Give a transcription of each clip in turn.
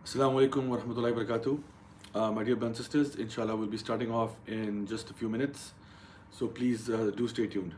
Assalamu alaikum wa rahmatullahi wa barakatuh. My dear brothers and sisters, inshallah, we'll be starting off in just a few minutes. So please do stay tuned.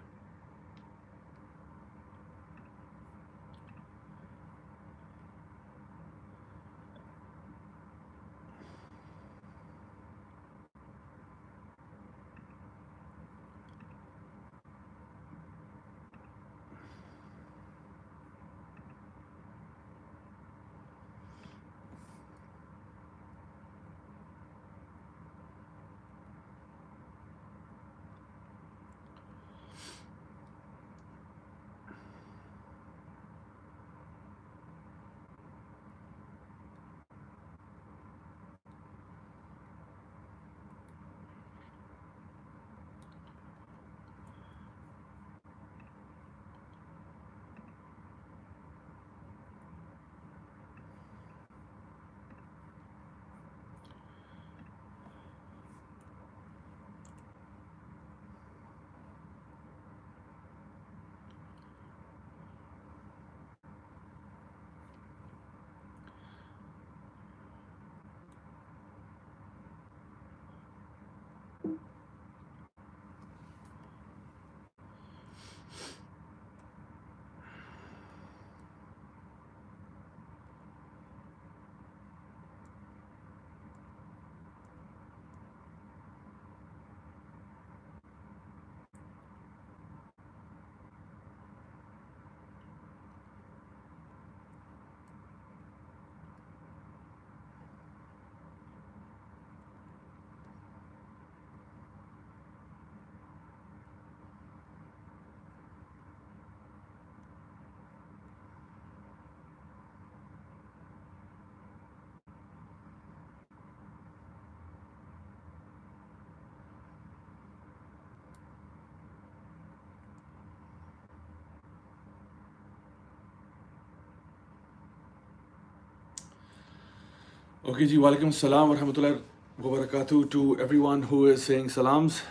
Okay, ji, walaikum salam wa rahmatullahi wa barakatuh to everyone who is saying salams.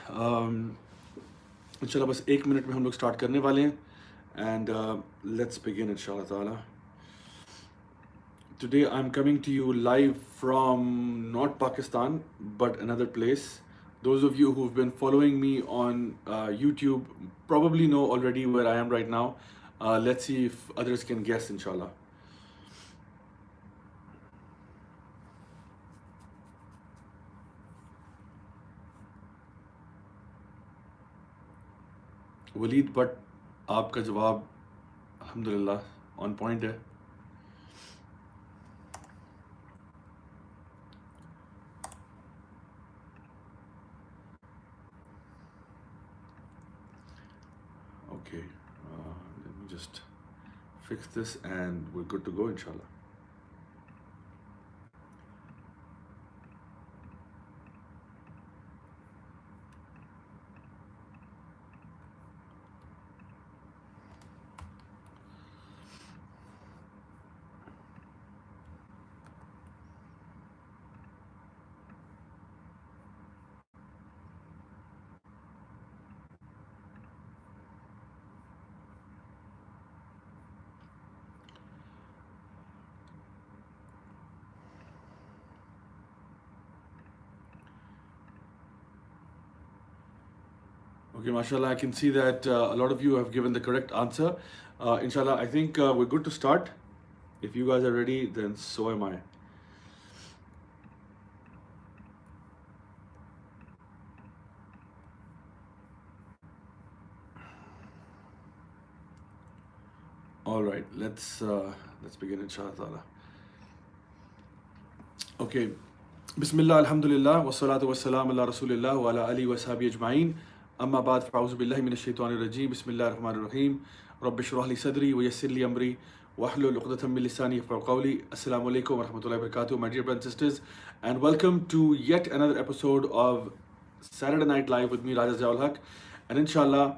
Inshallah, bas 1 minute mein hum log start karne wale hain. And let's begin, inshallah ta'ala. Today I'm coming to you live from not Pakistan, but another place. Those of you who've been following me on YouTube probably know already where I am right now. Let's see if others can guess, inshallah. Walid but آپ کا جواب الحمدللہ on point ہے. Okay, let me just fix this and we're good to go, inshallah. Okay, mashallah, I can see that a lot of you have given the correct answer. Inshallah, I think we're good to start. If you guys are ready, then so am I. All right, let's begin inshallah ta'ala. Okay. Bismillah, alhamdulillah, wassalatu wassalam ala rasulillah wa ala alihi wa sahbihi ajma'in. Amma ba'd, fa'auzu billahi minash shaitanir rajim. Bismillahir rahmanir rahim. Rabbi shrah li sadri wa yassir li amri wahlul 'uqdatam min lisani yafqahu qawli. Assalamu alaikum wa rahmatullahi wa barakatuh, my dear brothers and sisters, and welcome to yet another episode of Saturday Night Live with me, Raja Ziaul Haq. And inshallah,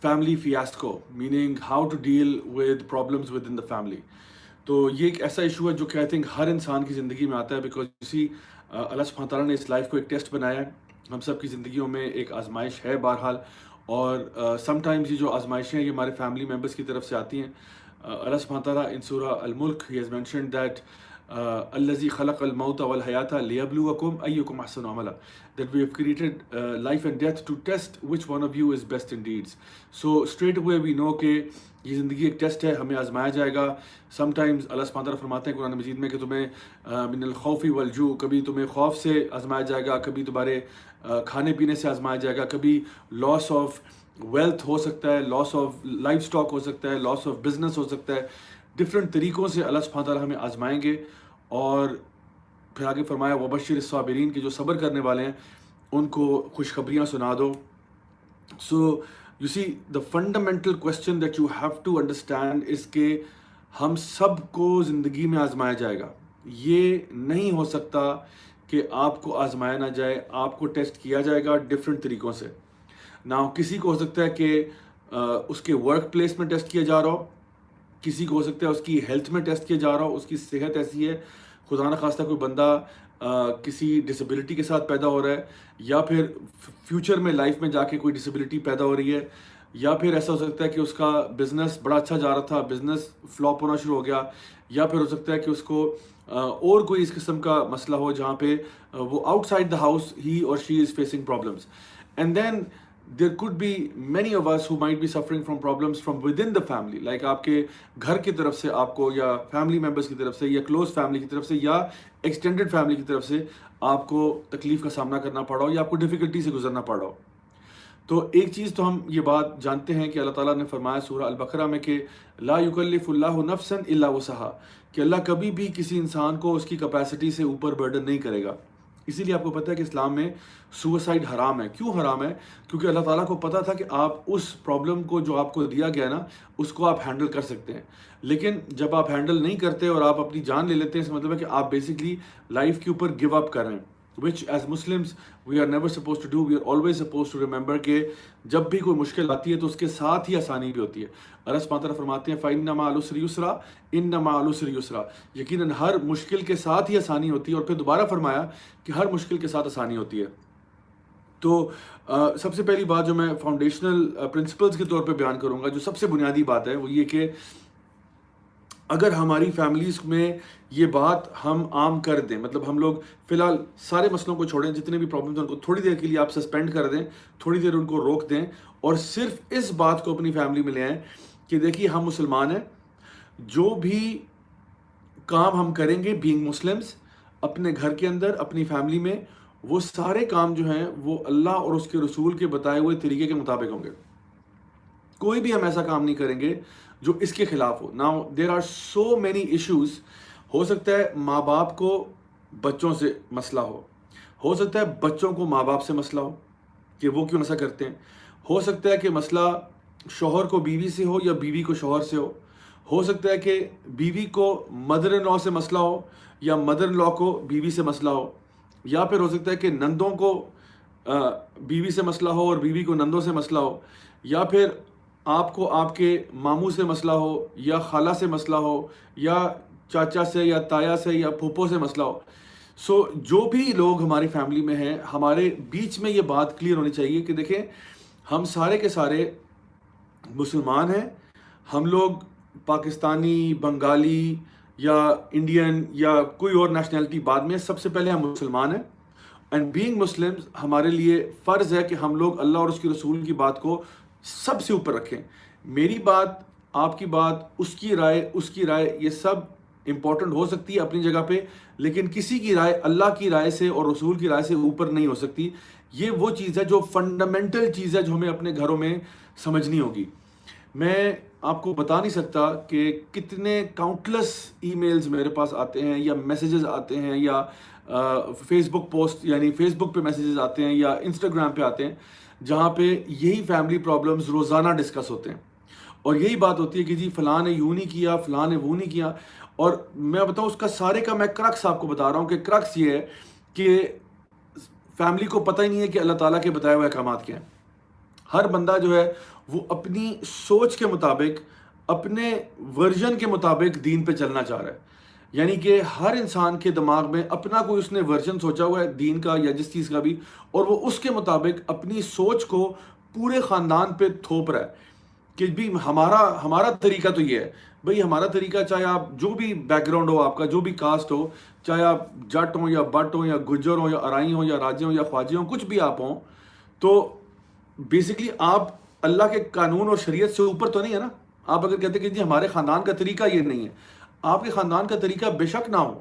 family fiasco, meaning how to deal with problems within the family. تو یہ ایک ایسا issue ہے جو کہ I think ہر انسان کی زندگی میں آتا ہے، بیکاز اسی اللہ سبحانہ تعالیٰ نے اس لائف کو ایک ٹیسٹ بنایا ہے. ہم سب کی زندگیوں میں ایک آزمائش ہے بہرحال، اور سم ٹائمز یہ جو آزمائشیں ہیں یہ ہمارے فیملی ممبرس کی طرف سے آتی ہیں. اللہ سبحانہ تعالیٰ ان سورہ الملک ہی ہیز مینشنڈ دیٹ الذی خلق الموت والحیات لیبلوکم ایکم احسن عملا, that we have created life and death to test which one of you is best in deeds. So straight away we know کہ یہ زندگی ایک ٹیسٹ ہے، ہمیں آزمایا جائے گا. سم ٹائمز اللہ سبحانہ تعالیٰ فرماتے ہیں قرآن مجید میں کہ تمہیں من الخوف والجوع، کبھی تمہیں خوف سے آزمایا جائے گا، کبھی تمہارے کھانے پینے سے آزمایا جائے گا، کبھی لاس آف ویلتھ ہو سکتا ہے، لاس آف لائف اسٹاک ہو سکتا ہے، لاس آف بزنس ہو سکتا ہے. ڈفرینٹ طریقوں سے اللہ سبحانہ تعالیٰ ہمیں آزمائیں گے. اور پھر آگے فرمایا وبشر الصابرین، کہ جو صبر کرنے والے ہیں ان کو خوشخبریاں سنا دو. سو you see, the fundamental question that you have to understand is کہ ہم سب کو زندگی میں آزمایا جائے گا. یہ نہیں ہو سکتا کہ آپ کو آزمایا نہ جائے، آپ کو ٹیسٹ کیا جائے گا ڈفرینٹ طریقوں سے. کسی کو ہو سکتا ہے کہ اس کے ورک پلیس میں ٹیسٹ کیا جا رہا ہو، کسی کو ہو سکتا ہے اس کی ہیلتھ میں ٹیسٹ کیا جا رہا ہو، اس کی صحت ایسی ہے، خدا نہ خواستہ کوئی بندہ کسی ڈسیبلٹی کے ساتھ پیدا ہو رہا ہے، یا پھر فیوچر میں لائف میں جا کے کوئی ڈسیبلٹی پیدا ہو رہی ہے، یا پھر ایسا ہو سکتا ہے کہ اس کا بزنس بڑا اچھا جا رہا تھا، بزنس فلاپ ہونا شروع ہو گیا، یا پھر ہو سکتا ہے کہ اس کو اور کوئی اس قسم کا مسئلہ ہو جہاں پہ وہ آؤٹ سائڈ دا ہاؤس ہی اور she is facing problems. And then there could be many of us who might be suffering from problems from within the family, like آپ کے گھر کی طرف سے آپ کو، یا فیملی ممبرس کی طرف سے، یا کلوز فیملی کی طرف سے، یا ایکسٹینڈڈ فیملی کی طرف سے آپ کو تکلیف کا سامنا کرنا پڑا ہو، یا آپ کو ڈیفیکلٹی سے گزرنا پڑا ہو. تو ایک چیز تو ہم یہ بات جانتے ہیں کہ اللہ تعالیٰ نے فرمایا سورہ البقرہ میں کہ لا یکلف اللہ نفسا الا وسعہا، کہ اللہ کبھی بھی کسی انسان کو اس کی کیپیسٹی سے اوپر برڈن نہیں کرے گا. اسی لیے آپ کو پتہ ہے کہ اسلام میں سوسائڈ حرام ہے. کیوں حرام ہے؟ کیونکہ اللہ تعالیٰ کو پتہ تھا کہ آپ اس پرابلم کو جو آپ کو دیا گیا نا اس کو آپ ہینڈل کر سکتے ہیں. لیکن جب آپ ہینڈل نہیں کرتے اور آپ اپنی جان لے لیتے ہیں، اس کا مطلب ہے کہ آپ بیسکلی لائف کے اوپر گیو اپ کر رہے ہیں. which as Muslims we are never supposed to do. We are always supposed to remember کہ جب بھی کوئی مشکل آتی ہے تو اس کے ساتھ ہی آسانی بھی ہوتی ہے. اللہ سبحانہ تعالیٰ فرماتے ہیں فَإِنَّ مَعَ الْعُسْرِ يُسْرًا إِنَّ مَعَ الْعُسْرِ يُسْرًا، یقیناً ہر مشکل کے ساتھ ہی آسانی ہوتی ہے. اور پھر دوبارہ فرمایا کہ ہر مشکل کے ساتھ آسانی ہوتی ہے. تو سب سے پہلی بات جو میں فاؤنڈیشنل پرنسپلز کے طور پہ بیان کروں گا، جو سب سے بنیادی بات ہے وہ یہ کہ اگر ہماری فیملیز میں یہ بات ہم عام کر دیں، مطلب ہم لوگ فی الحال سارے مسئلوں کو چھوڑیں، جتنے بھی پرابلمز ہیں ان کو تھوڑی دیر کے لیے آپ سسپینڈ کر دیں، تھوڑی دیر ان کو روک دیں، اور صرف اس بات کو اپنی فیملی میں لے آئیں کہ دیکھیے ہم مسلمان ہیں، جو بھی کام ہم کریں گے بینگ مسلمز اپنے گھر کے اندر، اپنی فیملی میں، وہ سارے کام جو ہیں وہ اللہ اور اس کے رسول کے بتائے ہوئے طریقے کے مطابق ہوں گے. کوئی بھی ہم ایسا کام نہیں کریں گے جو اس کے خلاف ہو. Now there are so many issues. ہو سکتا ہے ماں باپ کو بچوں سے مسئلہ ہو سکتا ہے بچوں کو ماں باپ سے مسئلہ ہو کہ وہ کیوں ایسا کرتے ہیں، ہو سکتا ہے کہ مسئلہ شوہر کو بیوی سے ہو یا بیوی کو شوہر سے ہو سکتا ہے کہ بیوی کو مدر ان لا سے مسئلہ ہو یا مدر ان لا کو بیوی سے مسئلہ ہو، یا پھر ہو سکتا ہے کہ نندوں کو بیوی سے مسئلہ ہو اور بیوی کو نندوں سے مسئلہ ہو، یا پھر آپ کو آپ کے ماموں سے مسئلہ ہو یا خالہ سے مسئلہ ہو یا چاچا سے یا تایا سے یا پھوپھو سے مسئلہ ہو. سو جو بھی لوگ ہماری فیملی میں ہیں، ہمارے بیچ میں یہ بات کلیئر ہونی چاہیے کہ دیکھیں ہم سارے کے سارے مسلمان ہیں. ہم لوگ پاکستانی، بنگالی یا انڈین یا کوئی اور نیشنلٹی بعد میں، سب سے پہلے ہم مسلمان ہیں. اینڈ بینگ مسلمز ہمارے لیے فرض ہے کہ ہم لوگ اللہ اور اس کے رسول کی بات کو سب سے اوپر رکھیں. میری بات، آپ کی بات، اس کی رائے یہ سب امپورٹنٹ ہو سکتی ہے اپنی جگہ پہ، لیکن کسی کی رائے اللہ کی رائے سے اور رسول کی رائے سے اوپر نہیں ہو سکتی. یہ وہ چیز ہے جو فنڈامنٹل چیز ہے جو ہمیں اپنے گھروں میں سمجھنی ہوگی. میں آپ کو بتا نہیں سکتا کہ کتنے کاؤنٹلس ای میلز میرے پاس آتے ہیں یا میسیجز آتے ہیں یا فیس بک پوسٹ یعنی فیس بک پہ میسیجز آتے ہیں یا انسٹاگرام پہ آتے ہیں جہاں پہ یہی فیملی پرابلمز روزانہ ڈسکس ہوتے ہیں اور یہی بات ہوتی ہے کہ جی فلاں نے یوں نہیں کیا, فلاں نے وہ نہیں کیا. اور میں بتاؤں اس کا سارے کا میں کرکس آپ کو بتا رہا ہوں کہ کرکس یہ ہے کہ فیملی کو پتہ ہی نہیں ہے کہ اللہ تعالیٰ کے بتائے ہوئے احکامات کیا ہیں. ہر بندہ جو ہے وہ اپنی سوچ کے مطابق, اپنے ورژن کے مطابق دین پہ چلنا چاہ رہا ہے. یعنی کہ ہر انسان کے دماغ میں اپنا کوئی اس نے ورژن سوچا ہوا ہے دین کا یا جس چیز کا بھی, اور وہ اس کے مطابق اپنی سوچ کو پورے خاندان پہ تھوپ رہا ہے کہ بھی ہمارا طریقہ تو یہ ہے. بھئی ہمارا طریقہ, چاہے آپ جو بھی بیک گراؤنڈ ہو, آپ کا جو بھی کاسٹ ہو, چاہے آپ جٹ ہوں یا بٹ ہوں یا گجر ہوں یا ارائی ہوں یا راجے ہوں یا خواجے ہوں, کچھ بھی آپ ہوں, تو بیسکلی آپ اللہ کے قانون اور شریعت سے اوپر تو نہیں ہے نا. آپ اگر کہتے ہیں کہ جی ہمارے خاندان کا طریقہ یہ نہیں ہے, آپ کے خاندان کا طریقہ بے شک نہ ہو,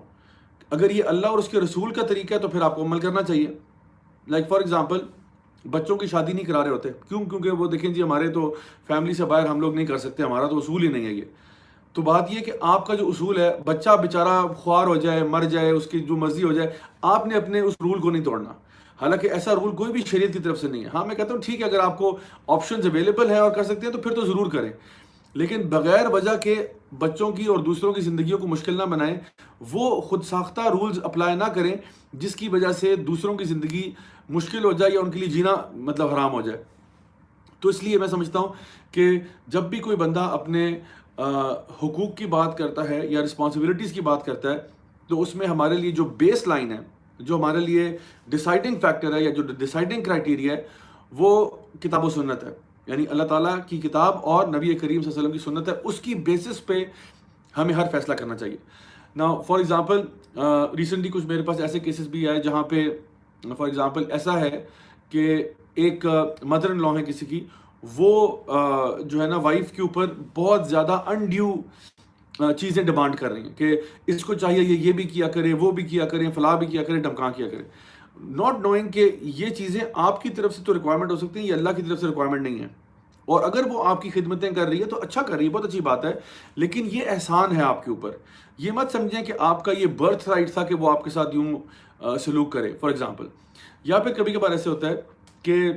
اگر یہ اللہ اور اس کے رسول کا طریقہ ہے تو پھر آپ کو عمل کرنا چاہیے. لائک فار ایگزامپل, بچوں کی شادی نہیں کرا رہے ہوتے, کیوں؟ کیونکہ وہ دیکھیں جی ہمارے تو فیملی سے باہر ہم لوگ نہیں کر سکتے, ہمارا تو اصول ہی نہیں ہے یہ. تو بات یہ کہ آپ کا جو اصول ہے, بچہ بیچارہ خوار ہو جائے, مر جائے, اس کی جو مرضی ہو جائے, آپ نے اپنے اس رول کو نہیں توڑنا. حالانکہ ایسا رول کوئی بھی شریعت کی طرف سے نہیں ہے. ہاں میں کہتا ہوں ٹھیک ہے, اگر آپ کو آپشنز اویلیبل ہیں اور کر سکتے ہیں تو پھر تو ضرور کریں, لیکن بغیر وجہ کے بچوں کی اور دوسروں کی زندگیوں کو مشکل نہ بنائیں. وہ خود ساختہ رولز اپلائی نہ کریں جس کی وجہ سے دوسروں کی زندگی مشکل ہو جائے یا ان کے لیے جینا مطلب حرام ہو جائے. تو اس لیے میں سمجھتا ہوں کہ جب بھی کوئی بندہ اپنے حقوق کی بات کرتا ہے یا رسپانسبلٹیز کی بات کرتا ہے, تو اس میں ہمارے لیے جو بیس لائن ہے, جو ہمارے لیے ڈیسائیڈنگ فیکٹر ہے یا جو ڈیسائیڈنگ کرائٹیریا ہے, وہ کتاب و سنت ہے. یعنی اللہ تعالیٰ کی کتاب اور نبی کریم صلی اللہ علیہ وسلم کی سنت ہے, اس کی بیسس پہ ہمیں ہر فیصلہ کرنا چاہیے. نا فار ایگزامپل ریسنٹلی کچھ میرے پاس ایسے کیسز بھی آئے جہاں پہ فار ایگزامپل ایسا ہے کہ ایک مدر ان لا ہے کسی کی, وہ جو ہے نا وائف کے اوپر بہت زیادہ انڈیو چیزیں ڈیمانڈ کر رہی ہیں کہ اس کو چاہیے یہ بھی کیا کرے, وہ بھی کیا کریں, فلاں بھی کیا کرے, ڈھمکاں کیا کرے, ناٹ نوئنگ کہ یہ چیزیں آپ کی طرف سے تو ریکوائرمنٹ ہو سکتی ہیں, یہ اللہ کی طرف سے ریکوائرمنٹ نہیں ہے. اور اگر وہ آپ کی خدمتیں کر رہی ہے تو اچھا کر رہی ہے, بہت اچھی بات ہے, لیکن یہ احسان ہے آپ کے اوپر. یہ مت سمجھیں کہ آپ کا یہ برتھ رائٹ تھا کہ وہ آپ کے ساتھ یوں سلوک کرے فار ایگزامپل. یا پھر کبھی کبھار ایسے ہوتا ہے کہ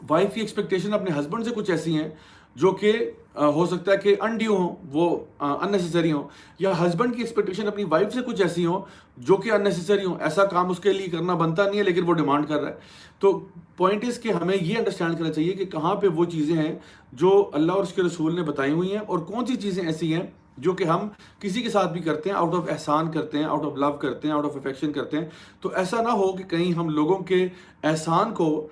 وائف کی ایکسپیکٹیشن اپنے ہسبینڈ سے کچھ ایسی ہیں جو کہ ہو سکتا ہے کہ انڈیو ہوں, وہ اننیسیسری ہوں, یا ہسبینڈ کی ایکسپیکٹیشن اپنی وائف سے کچھ ایسی ہوں جو کہ اننیسیسری ہوں. ایسا کام اس کے لیے کرنا بنتا نہیں ہے لیکن وہ ڈیمانڈ کر رہا ہے. تو پوائنٹ اس کہ ہمیں یہ انڈرسٹینڈ کرنا چاہیے کہ کہاں پہ وہ چیزیں ہیں جو اللہ اور اس کے رسول نے بتائی ہوئی ہیں, اور کون سی چیزیں ایسی ہیں جو کہ ہم کسی کے ساتھ بھی کرتے ہیں, آؤٹ آف احسان کرتے ہیں, آؤٹ آف لو کرتے ہیں, آؤٹ آف افیکشن کرتے ہیں. تو ایسا نہ ہو کہ کہیں ہم لوگوں کے احسان کو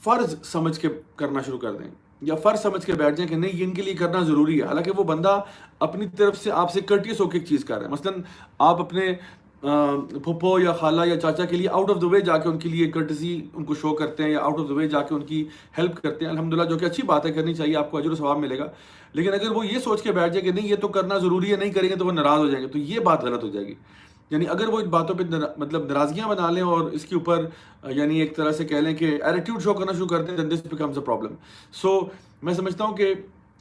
فرض سمجھ کے کرنا شروع کر دیں یا فرض سمجھ کے بیٹھ جائیں کہ نہیں یہ ان کے لیے کرنا ضروری ہے, حالانکہ وہ بندہ اپنی طرف سے آپ سے کرٹیس ہو کے ایک چیز کر رہا ہے. مثلاً آپ اپنے پھپھو یا خالہ یا چاچا کے لیے آؤٹ آف دا وے جا کے ان کے لیے کرٹسی ان کو شو کرتے ہیں یا آؤٹ آف دا وے جا کے ان کی ہیلپ کرتے ہیں, الحمدللہ, جو کہ اچھی بات ہے, کرنی چاہیے, آپ کو اجر و ثواب ملے گا. لیکن اگر وہ یہ سوچ کے بیٹھ جائے کہ نہیں یہ تو کرنا ضروری ہے, نہیں کریں گے تو وہ ناراض ہو جائیں گے, تو یہ بات غلط ہو جائے گی. یعنی اگر وہ ان باتوں پہ مطلب ناراضگیاں بنا لیں اور اس کے اوپر یعنی ایک طرح سے کہہ لیں کہ ایٹیٹیوڈ شو کرنا شروع کر دیں, then this becomes a problem. سو میں سمجھتا ہوں کہ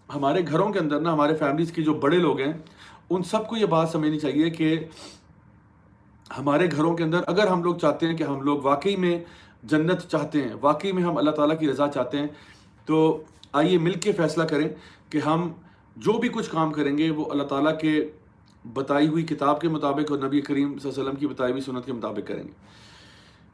ہمارے گھروں کے اندر نا, ہمارے فیملیز کے جو بڑے لوگ ہیں ان سب کو یہ بات سمجھنی چاہیے کہ ہمارے گھروں کے اندر اگر ہم لوگ چاہتے ہیں کہ ہم لوگ واقعی میں جنت چاہتے ہیں, واقعی میں ہم اللہ تعالیٰ کی رضا چاہتے ہیں, تو آئیے مل کے فیصلہ کریں کہ ہم جو بھی کچھ کام کریں گے وہ اللہ تعالیٰ کے بتائی ہوئی کتاب کے مطابق اور نبی کریم صلی اللہ علیہ وسلم کی بتائی ہوئی سنت کے مطابق کریں گے.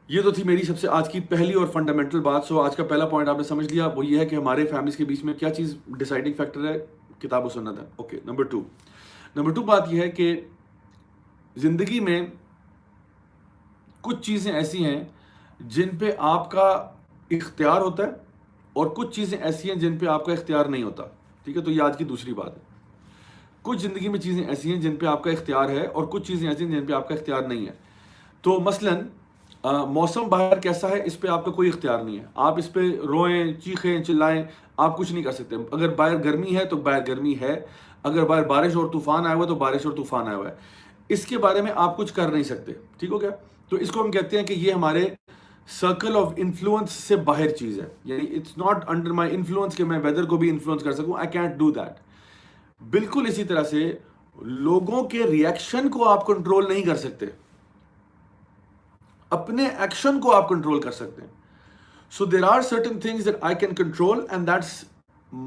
یہ تو تھی میری سب سے آج کی پہلی اور فنڈامنٹل بات. سو آج کا پہلا پوائنٹ آپ نے سمجھ لیا, وہ یہ ہے کہ ہمارے فیملیز کے بیچ میں کیا چیز ڈیسائیڈنگ فیکٹر ہے, کتاب و سنت ہے. اوکے, نمبر ٹو بات یہ ہے کہ زندگی میں کچھ چیزیں ایسی ہیں جن پہ آپ کا اختیار ہوتا ہے اور کچھ چیزیں ایسی ہیں جن پہ آپ کا اختیار نہیں ہوتا. ٹھیک ہے, تو یہ آج کی دوسری بات ہے. کچھ زندگی میں چیزیں ایسی ہیں جن پہ آپ کا اختیار ہے اور کچھ چیزیں ایسی ہیں جن پہ آپ کا اختیار نہیں ہے. تو مثلاً موسم باہر کیسا ہے اس پہ آپ کا کوئی اختیار نہیں ہے, آپ اس پہ روئیں, چیخیں, چلائیں, آپ کچھ نہیں کر سکتے. اگر باہر گرمی ہے تو باہر گرمی ہے, اگر باہر بارش اور طوفان آیا ہوا ہے تو بارش اور طوفان آیا ہوا ہے, اس کے بارے میں آپ کچھ کر نہیں سکتے. ٹھیک ہو گیا. تو اس کو ہم کہتے ہیں کہ یہ ہمارے سرکل آف انفلوئنس سے باہر چیز ہے. یعنی it's not under my influence کہ میں ویدر کو بھی انفلوئنس کر سکوں. I can't do that. بالکل اسی طرح سے لوگوں کے ریئیکشن کو آپ کنٹرول نہیں کر سکتے, اپنے ایکشن کو آپ کنٹرول کر سکتے ہیں. So there are certain things that I can control, and that's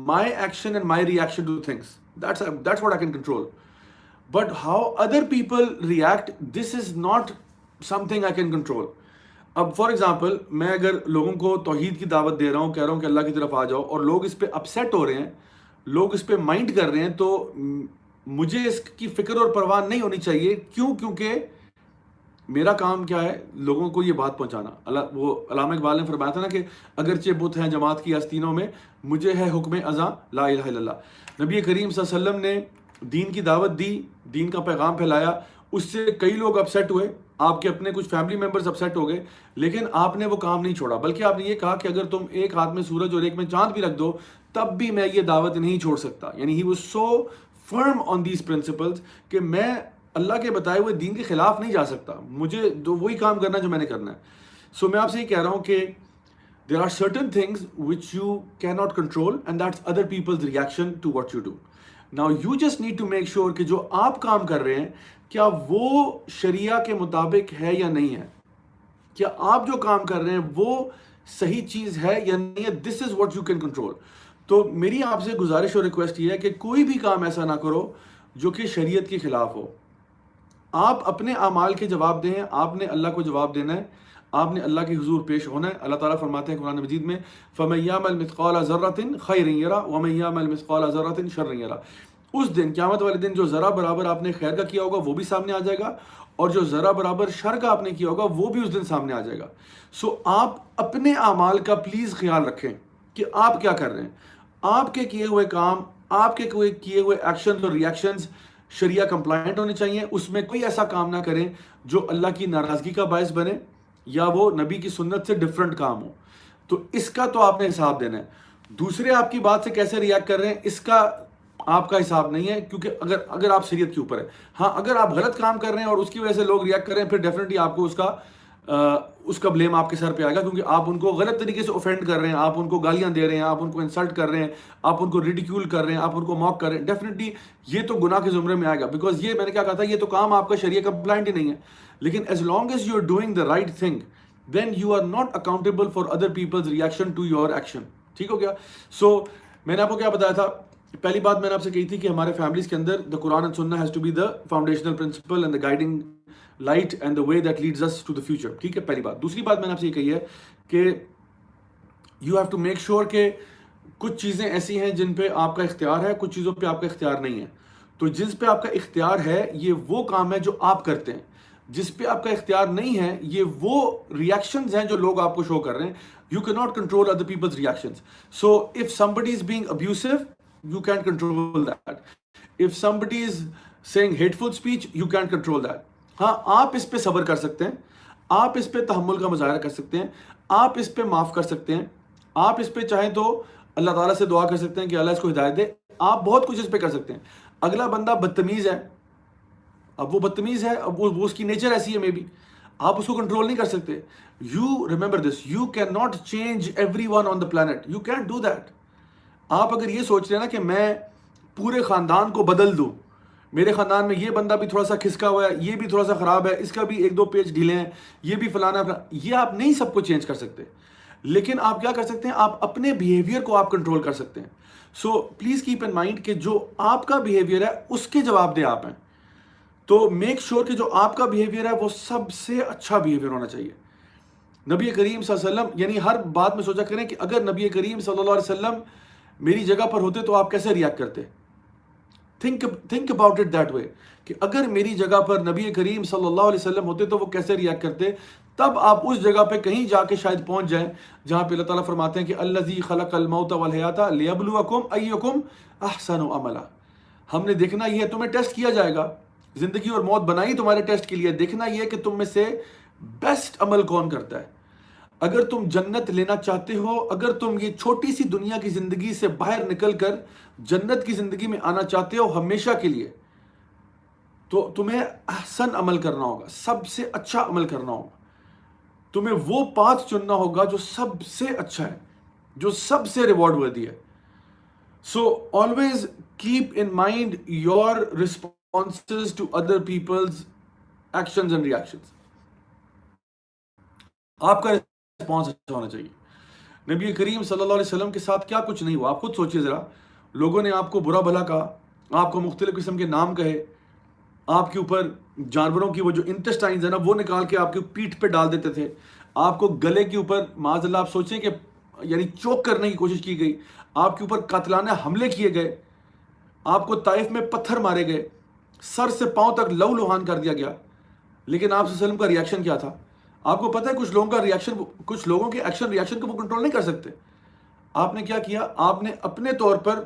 my action and my reaction to things. That's what I can control. But how other people react, this is not something I can control. اب for example میں اگر لوگوں کو توحید کی دعوت دے رہا ہوں, کہہ رہا ہوں کہ اللہ کی طرف آ جاؤ, اور لوگ اس پہ اپسیٹ ہو رہے ہیں, لوگ اس پہ مائنڈ کر رہے ہیں, تو مجھے اس کی فکر اور پرواہ نہیں ہونی چاہیے. کیوں؟ کیونکہ میرا کام کیا ہے؟ لوگوں کو یہ بات پہنچانا. وہ علامہ اقبال نے فرمایا تھا نا کہ اگرچہ بت ہیں جماعت کی آستینوں میں, مجھے ہے حکم ازاں لا الہ الا اللہ. نبی کریم صلی اللہ علیہ وسلم نے دین کی دعوت دی, دین کا پیغام پھیلایا, اس سے کئی لوگ اپسیٹ ہوئے, آپ کے اپنے کچھ فیملی ممبرز اپسیٹ ہو گئے, لیکن آپ نے وہ کام نہیں چھوڑا, بلکہ آپ نے یہ کہا کہ اگر تم ایک ہاتھ میں سورج اور ایک میں چاند بھی رکھ دو تب بھی میں یہ دعوت نہیں چھوڑ سکتا. یعنی he was so firm on these principles کہ میں اللہ کے بتائے ہوئے دین کے خلاف نہیں جا سکتا, مجھے وہی کام کرنا جو میں نے کرنا ہے. سو میں آپ سے یہ کہہ رہا ہوں کہ there are certain things which you cannot control, and that's other people's reaction to what you do. Now you just need to make sure کہ جو آپ کام کر رہے ہیں کیا وہ شریعہ کے مطابق ہے یا نہیں ہے, کیا آپ جو کام کر رہے ہیں وہ صحیح چیز ہے یا نہیں ہے. This is what you can control. تو میری آپ سے گزارش اور ریکویسٹ یہ ہے کہ کوئی بھی کام ایسا نہ کرو جو کہ شریعت کے خلاف ہو. آپ اپنے اعمال کے جواب دیں, آپ نے اللہ کو جواب دینا ہے, آپ نے اللہ کے حضور پیش ہونا ہے. اللہ تعالیٰ فرماتے ہیں قرآن مجید میں فَمَن يَعْمَلْ مِثْقَالَ ذَرَّةٍ خَيْرٍ يَرَهُ وَمَن يَعْمَلْ مِثْقَالَ ذَرَّةٍ شَرًّا يَرَهُ. اس دن, قیامت والے دن, جو ذرہ برابر آپ نے خیر کا کیا ہوگا وہ بھی سامنے آ جائے گا, اور جو ذرہ برابر شر کا آپ نے کیا ہوگا وہ بھی اس دن سامنے آ جائے گا. سو آپ اپنے اعمال کا پلیز خیال رکھیں کہ آپ کیا کر رہے ہیں. آپ کے کیے ہوئے کام, آپ کے کیے ہوئے ایکشنز اور ریئیکشنز شریعہ کمپلائنٹ ہونے چاہیے. اس میں کوئی ایسا کام نہ کریں جو اللہ کی ناراضگی کا باعث بنے یا وہ نبی کی سنت سے ڈفرینٹ کام ہو. تو اس کا تو آپ نے حساب دینا ہے. دوسرے آپ کی بات سے کیسے ریئیکٹ کر رہے ہیں اس کا آپ کا حساب نہیں ہے, کیونکہ اگر آپ شریعت کے اوپر ہے. ہاں, اگر آپ غلط کام کر رہے ہیں اور اس کی وجہ سے لوگ ریئیکٹ کر رہے ہیں, پھر ڈیفینیٹلی آپ کو اس کا بلیم آپ کے سر پہ آئے گا, کیونکہ آپ ان کو غلط طریقے سے اوفینڈ کر رہے ہیں, آپ ان کو گالیاں دے رہے ہیں, آپ ان کو انسلٹ کر رہے ہیں, آپ ان کو ریڈیکیول کر رہے ہیں, آپ ان کو موک کر رہے ہیں. ڈیفینیٹلی یہ تو گناہ کے زمرے میں آئے گا, بیکاز یہ میں نے کیا کہا تھا, یہ تو کام آپ کا شریعہ کمپلائنٹ ہی نہیں ہے. لیکن as long as you are doing the right thing, then you are not accountable for other people's reaction to your action. ٹھیک ہو گیا؟ سو میں نے آپ کو کیا بتایا تھا, پہلی بات میں نے آپ سے کہی تھی کہ ہمارے فیملیز کے اندر دا قرآن اینڈ سنہ has to be the foundational principle and the guiding light and the way that leads us to the future. ٹھیک ہے, پہلی بات. دوسری بات میں نے آپ سے یہ کہی ہے کہ you have to make sure کہ کچھ چیزیں ایسی ہیں جن پہ آپ کا اختیار ہے, کچھ چیزوں پہ آپ کا اختیار نہیں ہے. تو جس پہ آپ کا اختیار ہے یہ وہ کام ہے جو آپ کرتے ہیں, جس پہ آپ کا اختیار نہیں ہے یہ وہ ریئیکشنز ہیں جو لوگ آپ کو شو کر رہے ہیں. You cannot control other people's reactions. So if somebody is being abusive, you can't control that. If somebody is saying hateful speech, you can't control that. ہاں, آپ اس پہ صبر کر سکتے ہیں, آپ اس پہ تحمل کا مظاہرہ کر سکتے ہیں, آپ اس پہ معاف کر سکتے ہیں, آپ اس پہ چاہیں تو اللہ تعالیٰ سے دعا کر سکتے ہیں کہ اللہ اس کو ہدایت دے, آپ بہت کچھ اس پہ کر سکتے ہیں. اگلا بندہ بدتمیز ہے, اب وہ بدتمیز ہے, اب وہ اس کی نیچر ایسی ہے, مے بی آپ اس کو کنٹرول نہیں کر سکتے. You remember this, you can not change everyone on the planet, you can't do that. آپ اگر یہ سوچ رہے ہیں نا کہ میں پورے خاندان کو بدل دوں, میرے خاندان میں یہ بندہ بھی تھوڑا سا کھسکا ہوا ہے, یہ بھی تھوڑا سا خراب ہے, اس کا بھی 1-2 پیج ڈھیلے ہیں, یہ بھی فلانا, یہ آپ نہیں سب کو چینج کر سکتے. لیکن آپ کیا کر سکتے ہیں, آپ اپنے بیہیویئر کو آپ کنٹرول کر سکتے ہیں. So please keep in mind کہ جو آپ کا بیہیویئر ہے اس کے جواب دہ آپ ہیں. تو میک شیور کہ جو آپ کا بیہیویئر ہے وہ سب سے اچھا بیہیویئر ہونا چاہیے. نبی کریم صلی اللہ علیہ وسلم, یعنی ہر بات میں سوچا کریں کہ اگر نبی کریم صلی اللہ علیہ وسلم میری جگہ پر ہوتے تو آپ کیسے ریئیکٹ کرتے. Think about it that way کہ اگر میری جگہ پر نبی کریم صلی اللہ علیہ وسلم ہوتے تو وہ کیسے ریئیکٹ کرتے. تب آپ اس جگہ پہ کہیں جا کے شاید پہنچ جائیں جہاں پہ اللہ تعالیٰ فرماتے ہیں کہ الذی خلق الموت والحیات لیبلوکم ایکم احسن عملا. ہم نے دیکھنا یہ ہے, تمہیں ٹیسٹ کیا جائے گا, زندگی اور موت بنائی تمہارے ٹیسٹ کے لیے, دیکھنا یہ ہے کہ تم میں سے بیسٹ عمل کون کرتا ہے. اگر تم جنت لینا چاہتے ہو, اگر تم یہ چھوٹی سی دنیا کی زندگی سے باہر نکل کر جنت کی زندگی میں آنا چاہتے ہو ہمیشہ کے لیے, تو تمہیں احسن عمل کرنا ہوگا, سب سے اچھا عمل کرنا ہوگا. تمہیں وہ پاتھ چننا ہوگا جو سب سے اچھا ہے, جو سب سے ریوارڈ وردی ہے. So always keep in mind your responses to other people's actions and reactions. آپ کا response اچھا ہونا چاہیے. نبی کریم صلی اللہ علیہ وسلم کے ساتھ کیا کچھ نہیں ہوا, آپ خود سوچئے ذرا. لوگوں نے آپ کو برا بھلا کہا, آپ کو مختلف قسم کے نام کہے, آپ کے اوپر جانوروں کی وہ جو انٹسٹائنز ہیں نا وہ نکال کے آپ کے پیٹھ پہ ڈال دیتے تھے, آپ کو گلے کے اوپر معاذ اللہ آپ سوچیں کہ یعنی چوک کرنے کی کوشش کی گئی, آپ کے اوپر قاتلانہ حملے کیے گئے, آپ کو طائف میں پتھر مارے گئے, سر سے پاؤں تک لہو لہان کر دیا گیا. لیکن آپ صلی اللہ علیہ وسلم کا ریاکشن کیا تھا؟ آپ کو پتہ ہے کچھ لوگوں کا ریاکشن, کچھ لوگوں کے ایکشن ریاکشن کو وہ کنٹرول نہیں کر سکتے. آپ نے کیا کیا؟ آپ نے اپنے طور پر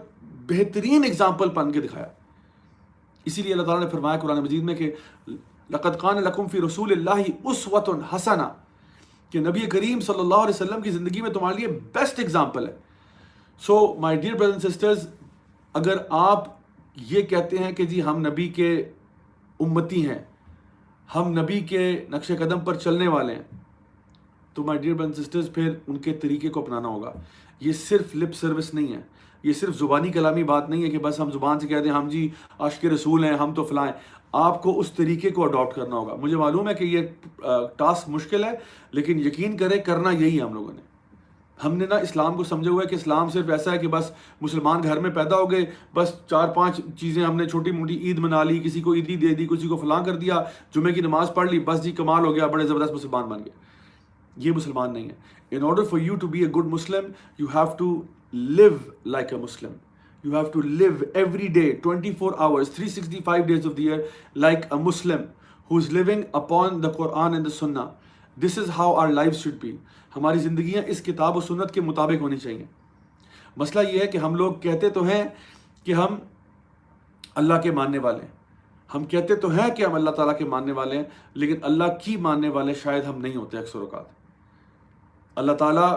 بہترین اگزامپل بن کے دکھایا. اسی لیے اللہ تعالیٰ نے فرمایا قرآن مجید میں کہ لَقَدْ كَانَ لَكُمْ فِي رَسُولِ اللَّهِ أُسْوَةٌ حَسَنَةٌ, کہ نبی کریم صلی اللہ علیہ وسلم کی زندگی میں تمہارے لیے بیسٹ اگزامپل ہے. So my dear brothers and sisters, اگر آپ یہ کہتے ہیں کہ جی ہم نبی کے امتی ہیں, ہم نبی کے نقش قدم پر چلنے والے ہیں, تو مائی ڈیئر برادرز اینڈ سسٹرز پھر ان کے طریقے کو اپنانا ہوگا. یہ صرف لپ سروس نہیں ہے, یہ صرف زبانی کلامی بات نہیں ہے کہ بس ہم زبان سے کہتے ہیں ہم جی عاشق رسول ہیں, ہم تو فلاں ہیں. آپ کو اس طریقے کو اڈاپٹ کرنا ہوگا. مجھے معلوم ہے کہ یہ ٹاسک مشکل ہے, لیکن یقین کریں کرنا یہی ہے. ہم لوگوں نے, ہم نے نا اسلام کو سمجھا ہوا ہے کہ اسلام صرف ایسا ہے کہ بس مسلمان گھر میں پیدا ہو گئے, بس 4-5 چیزیں ہم نے چھوٹی موٹی عید منا لی, کسی کو عیدی دے دی, کسی کو فلاں کر دیا, جمعے کی نماز پڑھ لی, بس جی کمال ہو گیا, بڑے زبردست مسلمان بن گئے. یہ مسلمان نہیں ہے. In order for you to be a good Muslim, you have to live like a Muslim. You have to live every day, 24 hours, 365 days of the year, like a Muslim who's living upon the Quran and the Sunnah. This is how our lives should be. ہماری زندگیاں اس کتاب و سنت کے مطابق ہونی چاہیے. مسئلہ یہ ہے کہ ہم لوگ کہتے تو ہیں کہ ہم اللہ کے ماننے والے ہیں, ہم کہتے تو ہیں کہ ہم اللہ تعالیٰ کے ماننے والے ہیں, لیکن اللہ کی ماننے والے شاید ہم نہیں ہوتے اکثر اوقات. اللہ تعالیٰ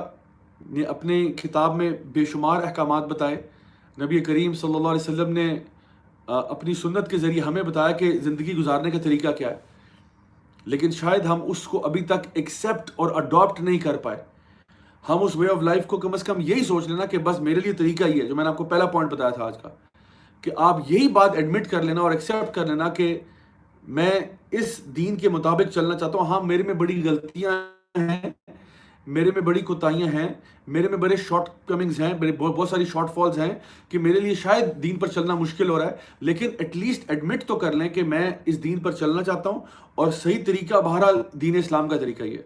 نے اپنے کتاب میں بے شمار احکامات بتائے, نبی کریم صلی اللہ علیہ وسلم نے اپنی سنت کے ذریعے ہمیں بتایا کہ زندگی گزارنے کا طریقہ کیا ہے, لیکن شاید ہم اس کو ابھی تک ایکسیپٹ اور اڈاپٹ نہیں کر پائے. ہم اس وے آف لائف کو کم از کم یہی سوچ لینا کہ بس میرے لیے طریقہ ہی ہے, جو میں نے آپ کو پہلا پوائنٹ بتایا تھا آج کا, کہ آپ یہی بات ایڈمٹ کر لینا اور ایکسیپٹ کر لینا کہ میں اس دین کے مطابق چلنا چاہتا ہوں. ہاں میرے میں بڑی غلطیاں ہیں, میرے میں بڑی کوتاہیاں ہیں, میرے میں بڑے شارٹ کمنگز ہیں, بہت ساری شارٹ فالز ہیں کہ میرے لیے شاید دین پر چلنا مشکل ہو رہا ہے, لیکن ایٹ لیسٹ ایڈمٹ تو کر لیں کہ میں اس دین پر چلنا چاہتا ہوں اور صحیح طریقہ بہرحال دین اسلام کا طریقہ ہی ہے.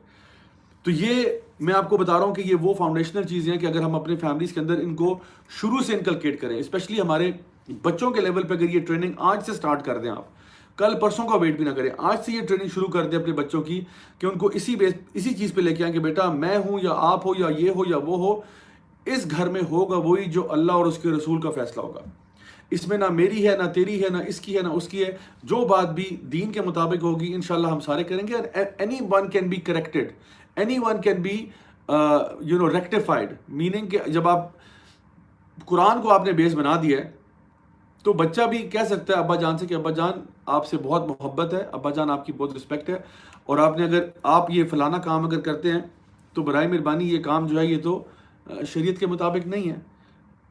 تو یہ میں آپ کو بتا رہا ہوں کہ یہ وہ فاؤنڈیشنل چیزیں ہیں کہ اگر ہم اپنے فیملیز کے اندر ان کو شروع سے انکلکیٹ کریں, اسپیشلی ہمارے بچوں کے لیول پہ اگر یہ ٹریننگ آج سے سٹارٹ کر دیں, آپ کل پرسوں کا ویٹ بھی نہ کریں, آج سے یہ ٹریننگ شروع کر دیں اپنے بچوں کی, کہ ان کو اسی چیز پہ لے کے آئیں کہ بیٹا میں ہوں یا آپ ہو یا یہ ہو یا وہ ہو, اس گھر میں ہوگا وہی جو اللہ اور اس کے رسول کا فیصلہ ہوگا. اس میں نہ میری ہے نہ تیری ہے نہ اس کی ہے نہ اس کی ہے, جو بات بھی دین کے مطابق ہوگی انشاءاللہ ہم سارے کریں گے. Anyone can be corrected, anyone can be rectified, meaning کہ جب آپ قرآن کو آپ نے بیس بنا دیا ہے تو بچہ بھی کہہ سکتا ہے ابا جان سے کہ ابا جان آپ سے بہت محبت ہے, ابا جان آپ کی بہت رسپیکٹ ہے, اور آپ نے اگر آپ یہ فلانا کام اگر کرتے ہیں تو برائے مہربانی یہ کام جو ہے یہ تو شریعت کے مطابق نہیں ہے.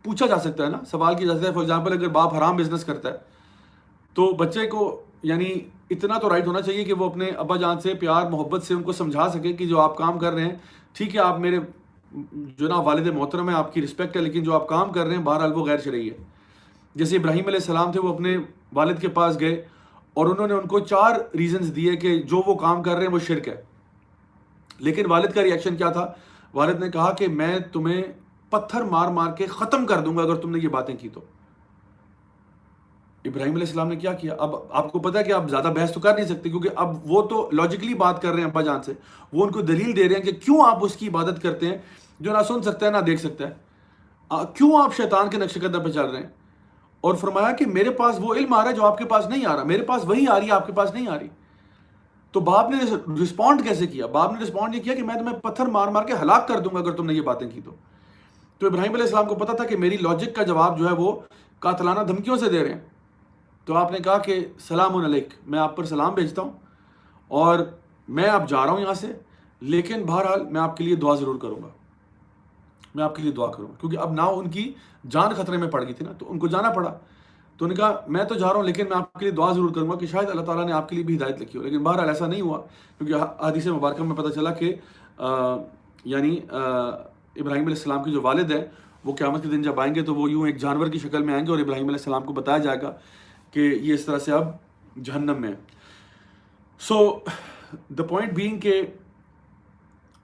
پوچھا جا سکتا ہے نا, سوال کیا جا سکتا ہے. فار ایگزامپل اگر باپ حرام بزنس کرتا ہے تو بچے کو یعنی اتنا تو رائٹ ہونا چاہیے کہ وہ اپنے ابا جان سے پیار محبت سے ان کو سمجھا سکے کہ جو آپ کام کر رہے ہیں ٹھیک ہے, آپ میرے جو نا والد محترم ہے, آپ کی رسپیکٹ ہے, لیکن جو آپ کام کر رہے ہیں بہرحال وہ غیر شرعی ہے. جیسے ابراہیم علیہ السلام تھے, وہ اپنے والد کے پاس گئے اور انہوں نے ان کو 4 ریزنز دیے کہ جو وہ کام کر رہے ہیں وہ شرک ہے, لیکن والد کا ریئیکشن کیا تھا؟ والد نے کہا کہ میں تمہیں پتھر مار مار کے ختم کر دوں گا اگر تم نے یہ باتیں کی تو. ابراہیم علیہ السلام نے کیا کیا؟ اب آپ کو پتا ہے کہ آپ زیادہ بحث تو کر نہیں سکتے, کیونکہ اب وہ تو لاجیکلی بات کر رہے ہیں ابا جان سے, وہ ان کو دلیل دے رہے ہیں کہ کیوں آپ اس کی عبادت کرتے ہیں جو نہ سن سکتا ہے نہ دیکھ سکتا ہے, کیوں آپ شیطان کے نقش قدم پہ چل رہے ہیں. اور فرمایا کہ میرے پاس وہ علم آ رہا ہے جو آپ کے پاس نہیں آ رہا, میرے پاس وہی آ رہی ہے آپ کے پاس نہیں آ رہی. تو باپ نے رسپونڈ کیسے کیا؟ باپ نے رسپونڈ یہ کیا کہ میں تمہیں پتھر مار مار کے ہلاک کر دوں گا اگر تم نے یہ باتیں کی تو. تو ابراہیم علیہ السلام کو پتا تھا کہ میری لاجک کا جواب جو ہے وہ قاتلانہ دھمکیوں سے دے رہے ہیں. تو آپ نے کہا کہ سلام علیک, میں آپ پر سلام بھیجتا ہوں اور میں اب جا رہا ہوں یہاں سے, لیکن بہرحال میں آپ کے لیے دعا ضرور کروں گا، میں آپ کے لیے دعا کروں گا، کیونکہ اب نہ ان کی جان خطرے میں پڑ گئی تھی نا، تو ان کو جانا پڑا. تو انہوں نے کہا میں تو جا رہا ہوں لیکن میں آپ کے لیے دعا ضرور کروں گا کہ شاید اللہ تعالیٰ نے آپ کے لیے بھی ہدایت لکھی ہو. لیکن بہرحال ایسا نہیں ہوا، کیونکہ حدیث مبارکہ میں پتہ چلا کہ یعنی ابراہیم علیہ السلام کے جو والد ہیں وہ قیامت کے دن جب آئیں گے تو وہ یوں ایک جانور کی شکل میں آئیں گے، اور ابراہیم علیہ السلام کو بتایا جائے گا کہ یہ اس طرح سے اب جہنم میں ہے. سو دا پوائنٹ بینگ کہ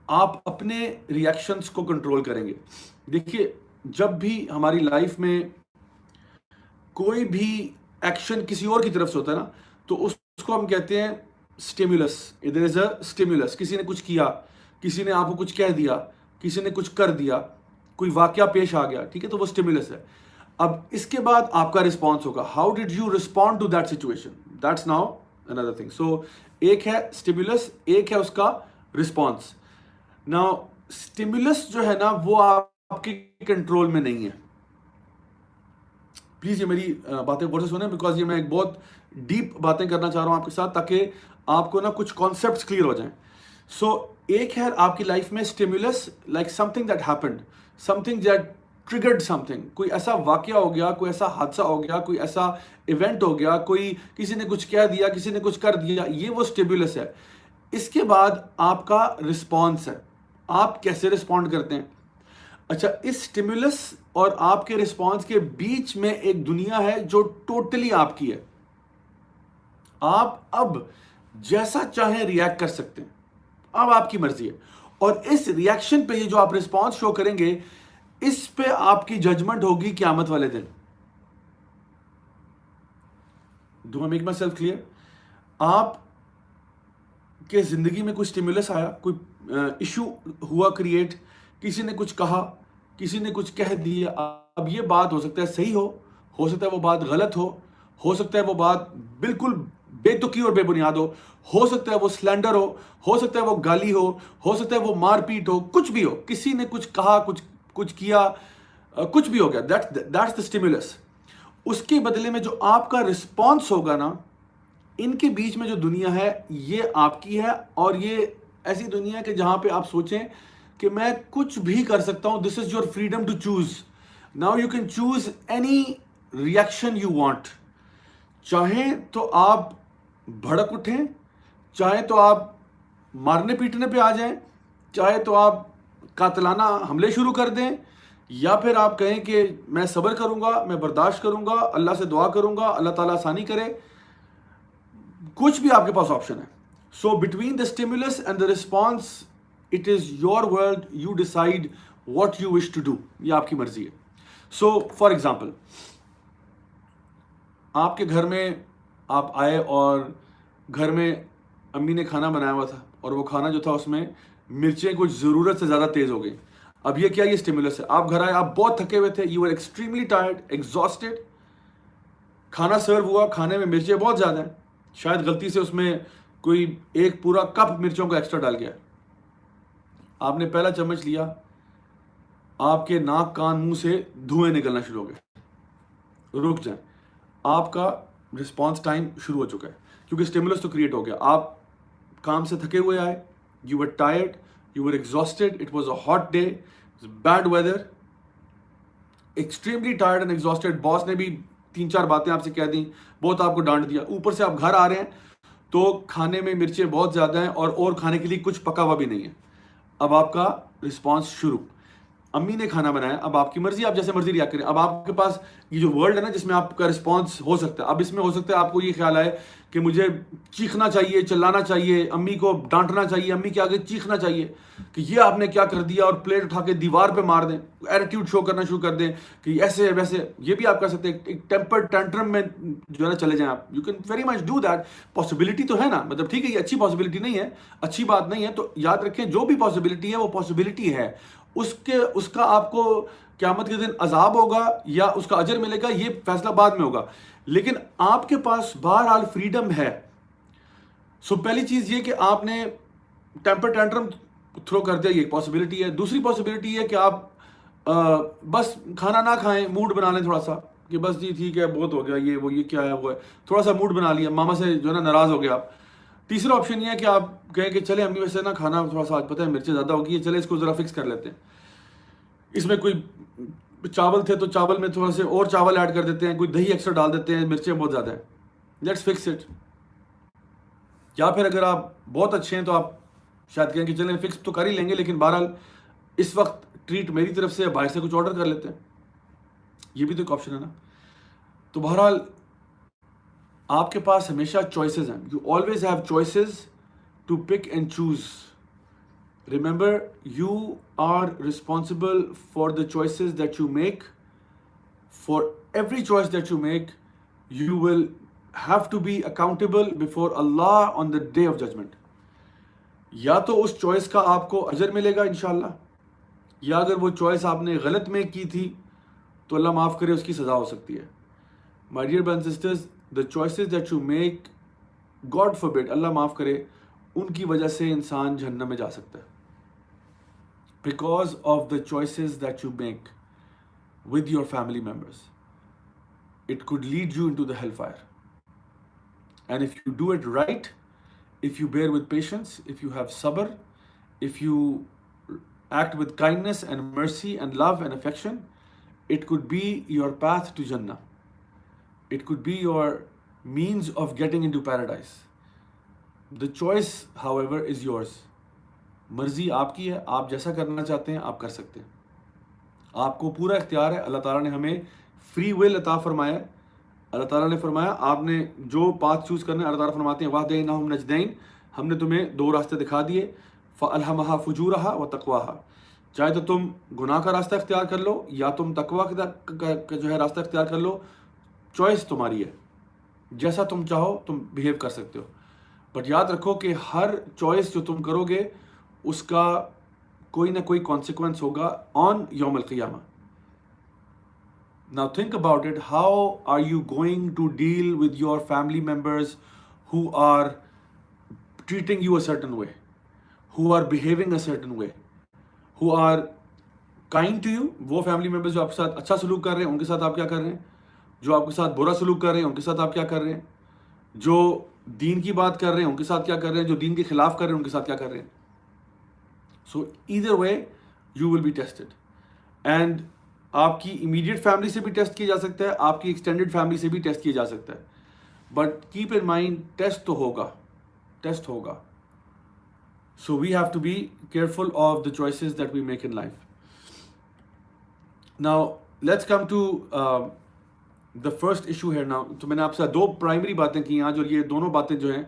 آپ اپنے ریئیکشنس کو کنٹرول کریں گے. دیکھیے جب بھی ہماری لائف میں کوئی بھی ایکشن کسی اور کی طرف سے ہوتا ہے نا، تو اس کو ہم کہتے ہیں stimulus. There is a stimulus. کسی نے کچھ کیا، کسی نے آپ کو کچھ کہہ دیا، کسی نے کچھ کر دیا، کوئی واقعہ پیش آ گیا، ٹھیک ہے، تو وہ اسٹیمولس ہے. اب اس کے بعد آپ کا رسپانس ہوگا. How did you respond to that situation, that's another thing. So ایک ہے اسٹیمولس، ایک ہے اس کا رسپانس. ناؤ اسٹیمولس جو ہے نا وہ آپ کے کنٹرول میں نہیں ہے. پلیز یہ میری باتیں غور سے سنیں، بیکاز یہ میں ایک بہت ڈیپ باتیں کرنا چاہ رہا ہوں آپ کے ساتھ، تاکہ آپ کو نا کچھ کانسیپٹس کلیئر ہو جائیں. سو ایک ہے آپ کی لائف میں stimulus, like some thing that happened, some thing that triggered some thing. کوئی ایسا واقعہ ہو گیا، کوئی ایسا حادثہ ہو گیا، کوئی ایسا ایونٹ ہو گیا، کوئی کسی نے کچھ کہہ دیا، کسی نے کچھ کر دیا، یہ وہ اسٹیمولس ہے. اس کے بعد آپ کا رسپانس ہے، آپ کیسے رسپونڈ کرتے ہیں. اچھا، اس اسٹیمولس اور آپ کے رسپانس کے بیچ میں ایک دنیا ہے جو ٹوٹلی آپ کی ہے. آپ اب جیسا چاہیں ریئیکٹ کر سکتے ہیں، اب آپ کی مرضی ہے. اور اس ریئیکشن پہ یہ جو آپ رسپانس شو کریں گے، اس پہ آپ کی ججمنٹ ہوگی قیامت والے دن. Do I make myself clear? آپ کے زندگی میں کوئی اسٹیمولس آیا، کوئی ایشو ہوا کریٹ، کسی نے کچھ کہا، کسی نے کچھ کہہ دیا. اب یہ بات ہو سکتا ہے صحیح ہو سکتا ہے وہ بات غلط ہو سکتا ہے وہ بات بالکل بے تکی اور بے بنیاد ہو سکتا ہے وہ سلینڈر ہو سکتا ہے وہ گالی ہو سکتا ہے وہ مار پیٹ ہو، کچھ بھی ہو، کسی نے کچھ کہا، کچھ کیا، کچھ بھی ہو گیا، دیٹس دا اسٹیمولس. اس کے بدلے میں جو آپ کا رسپانس ہوگا نا، ان کے بیچ میں جو دنیا ہے یہ آپ کی ہے. اور یہ ایسی دنیا ہے کہ جہاں پہ آپ سوچیں کہ میں کچھ بھی کر سکتا ہوں. This is your freedom to choose. Now you can choose any reaction you want. چاہیں تو آپ بھڑک اٹھیں، چاہے تو آپ مارنے پیٹنے پہ آ جائیں، چاہے تو آپ قاتلانہ حملے شروع کر دیں، یا پھر آپ کہیں کہ میں صبر کروں گا، میں برداشت کروں گا، اللہ سے دعا کروں گا، اللہ تعالیٰ آسانی کرے. کچھ بھی آپ کے پاس آپشن ہے. So between the stimulus and the response, it is your world, you decide what you wish to do. یہ آپ کی مرضی ہے. سو فار ایگزامپل، آپ کے گھر میں آپ آئے اور گھر میں امی نے کھانا بنایا ہوا تھا، اور وہ کھانا جو تھا اس میں مرچیں کچھ ضرورت سے زیادہ تیز ہو گئی. اب یہ کیا، یہ اسٹیمولس ہے. آپ گھر آئے، آپ بہت تھکے ہوئے تھے، you are extremely tired, exhausted. کھانا سرو ہوا، کھانے میں مرچیں بہت زیادہ ہیں، شاید غلطی سے اس میں کوئی ایک پورا کپ مرچوں کا ایکسٹرا ڈال گیا. آپ نے پہلا چمچ لیا، آپ کے ناک کان منہ سے دھوئیں نکلنا شروع ہو گئے. رک جائیں، آپ کا رسپانس ٹائم شروع ہو چکا ہے، کیونکہ اسٹیمولس تو کریٹ ہو گیا. آپ کام سے تھکے ہوئے آئے، you were tired, you were exhausted, it was a hot day, bad weather, extremely tired and exhausted. Boss نے بھی 3-4 باتیں آپ سے کہہ دیں، بہت آپ کو ڈانٹ دیا. اوپر سے آپ گھر آ رہے ہیں تو کھانے میں مرچیں بہت زیادہ ہیں، اور کھانے کے لیے کچھ پکا ہوا بھی نہیں ہے. اب آپ کا رسپانس شروع. امی نے کھانا بنایا، اب آپ کی مرضی، آپ جیسے مرضی ریئیکٹ کریں. اب آپ کے پاس یہ جو ورلڈ ہے نا جس میں آپ کا رسپانس ہو سکتا ہے، اب اس میں ہو سکتا ہے آپ کو یہ خیال آئے کہ مجھے چیخنا چاہیے، چلانا چاہیے، امی کو ڈانٹنا چاہیے، امی کے آگے چیخنا چاہیے کہ یہ آپ نے کیا کر دیا، اور پلیٹ اٹھا کے دیوار پہ مار دیں، ایٹیٹیوڈ شو کرنا شروع کر دیں کہ ایسے ویسے. یہ بھی آپ کر سکتے ہیں، ایک ٹیمپر ٹینٹرم میں جو ہے نا چلے جائیں آپ. You can very much do that. Possibility تو ہے نا، مطلب ٹھیک ہے یہ اچھی پاسبلٹی نہیں ہے، اچھی بات نہیں ہے. تو یاد رکھیں جو بھی پاسبلٹی ہے وہ پاسبلٹی ہے. اس کا آپ کو قیامت کے دن عذاب ہوگا یا اس کا اجر ملے گا، یہ فیصلہ بعد میں ہوگا. لیکن آپ کے پاس بہرحال فریڈم ہے. سو پہلی چیز یہ کہ آپ نے ٹیمپر ٹینٹرم تھرو کر دیا، یہ ایک پاسبلٹی ہے. دوسری پاسبلٹی ہے کہ آپ بس کھانا نہ کھائیں، موڈ بنا لیں تھوڑا سا کہ بس جی ٹھیک ہے بہت ہو گیا، یہ وہ یہ کیا ہے وہ ہے، تھوڑا سا موڈ بنا لیا، ماما سے جو ہے نا ناراض ہو گیا آپ. تیسرا آپشن یہ ہے کہ آپ کہیں کہ چلے امی ویسے نا کھانا تھوڑا سا آج پتہ ہے مرچیں زیادہ ہوگی ہے، چلے اس کو ذرا فکس کر لیتے ہیں، اس میں کوئی چاول تھے تو چاول میں تھوڑا سے اور چاول ایڈ کر دیتے ہیں، کوئی دہی ایکسٹرا ڈال دیتے ہیں، مرچیں بہت زیادہ ہیں، لیٹس فکس اٹ. یا پھر اگر آپ بہت اچھے ہیں تو آپ شاید کہیں کہ چلیں فکس تو کر ہی لیں گے، لیکن بہرحال اس وقت ٹریٹ میری طرف سے باہر سے کچھ آرڈر کر لیتے ہیں، یہ بھی تو ایک آپشن ہے نا. تو بہرحال آپ کے پاس ہمیشہ چوائسیز ہیں. You always have choices to pick and choose. Remember you are responsible for the choices that you make. For every choice that you make you will have to be accountable before Allah on the day of judgment. یا تو اس choice کا آپ کو اجر ملے گا انشاءاللہ، یا اگر وہ چوائس آپ نے غلط میں کی تھی تو اللہ معاف کرے اس کی سزا ہو سکتی ہے. My dear brothers and sisters, the choices that you make, God forbid, اللہ معاف کرے، ان کی وجہ سے انسان جہنم میں جا سکتا ہے. Because of the choices that you make with your family members, it could lead you into the hellfire. And if you do it right, if you bear with patience, if you have sabr, if you act with kindness and mercy and love and affection, it could be your path to Jannah. It could be your means of getting into paradise. The choice, however, is yours. مرضی آپ کی ہے، آپ جیسا کرنا چاہتے ہیں آپ کر سکتے ہیں، آپ کو پورا اختیار ہے. اللہ تعالیٰ نے ہمیں فری ول عطا فرمایا ہے. اللہ تعالیٰ نے فرمایا آپ نے جو پاتھ چوز کرنا ہے، اللہ تعالیٰ فرماتے ہیں وَهَدَيْنَاهُمْ نَجْدَيْن، ہم نے تمہیں دو راستے دکھا دیے. فَأَلْهَمَهَا فُجُورَهَا وَتَقْوَاهَا، چاہے تو تم گناہ کا راستہ اختیار کر لو یا تم تقویٰ کا جو ہے راستہ اختیار کر لو. چوائس تمہاری ہے، جیسا تم چاہو تم بیہیو کر سکتے ہو. بٹ یاد رکھو کہ ہر چوائس جو تم کرو گے اس کا کوئی نہ کوئی کانسیکوینس ہوگا آن یوم القیامہ. Now think about it. How are you going to deal with your family members who are treating you a certain way, who are behaving a certain way, who are kind to you? وہ family members جو آپ کے ساتھ اچھا سلوک کر رہے ہیں ان کے ساتھ آپ کیا کر رہے ہیں؟ جو آپ کے ساتھ برا سلوک کر رہے ہیں ان کے ساتھ آپ کیا کر رہے ہیں؟ جو دین کی بات کر رہے ہیں ان کے ساتھ کیا کر رہے ہیں؟ جو دین کے خلاف کر رہے ہیں ان کے ساتھ کیا کر رہے ہیں؟ So either way you will be tested. And آپ کی امیڈیٹ فیملی سے بھی ٹیسٹ کیا جا سکتا ہے، آپ کی ایکسٹینڈیڈ فیملی سے بھی ٹیسٹ کیا جا سکتا ہے. But keep in mind test تو ہوگا، ٹیسٹ ہوگا. So we have to be careful of the choices that we make in life. Now let's come to the first issue ہے. ناؤ تو میں نے آپ سے دو پرائمری باتیں کی آج، اور یہ دونوں باتیں جو ہیں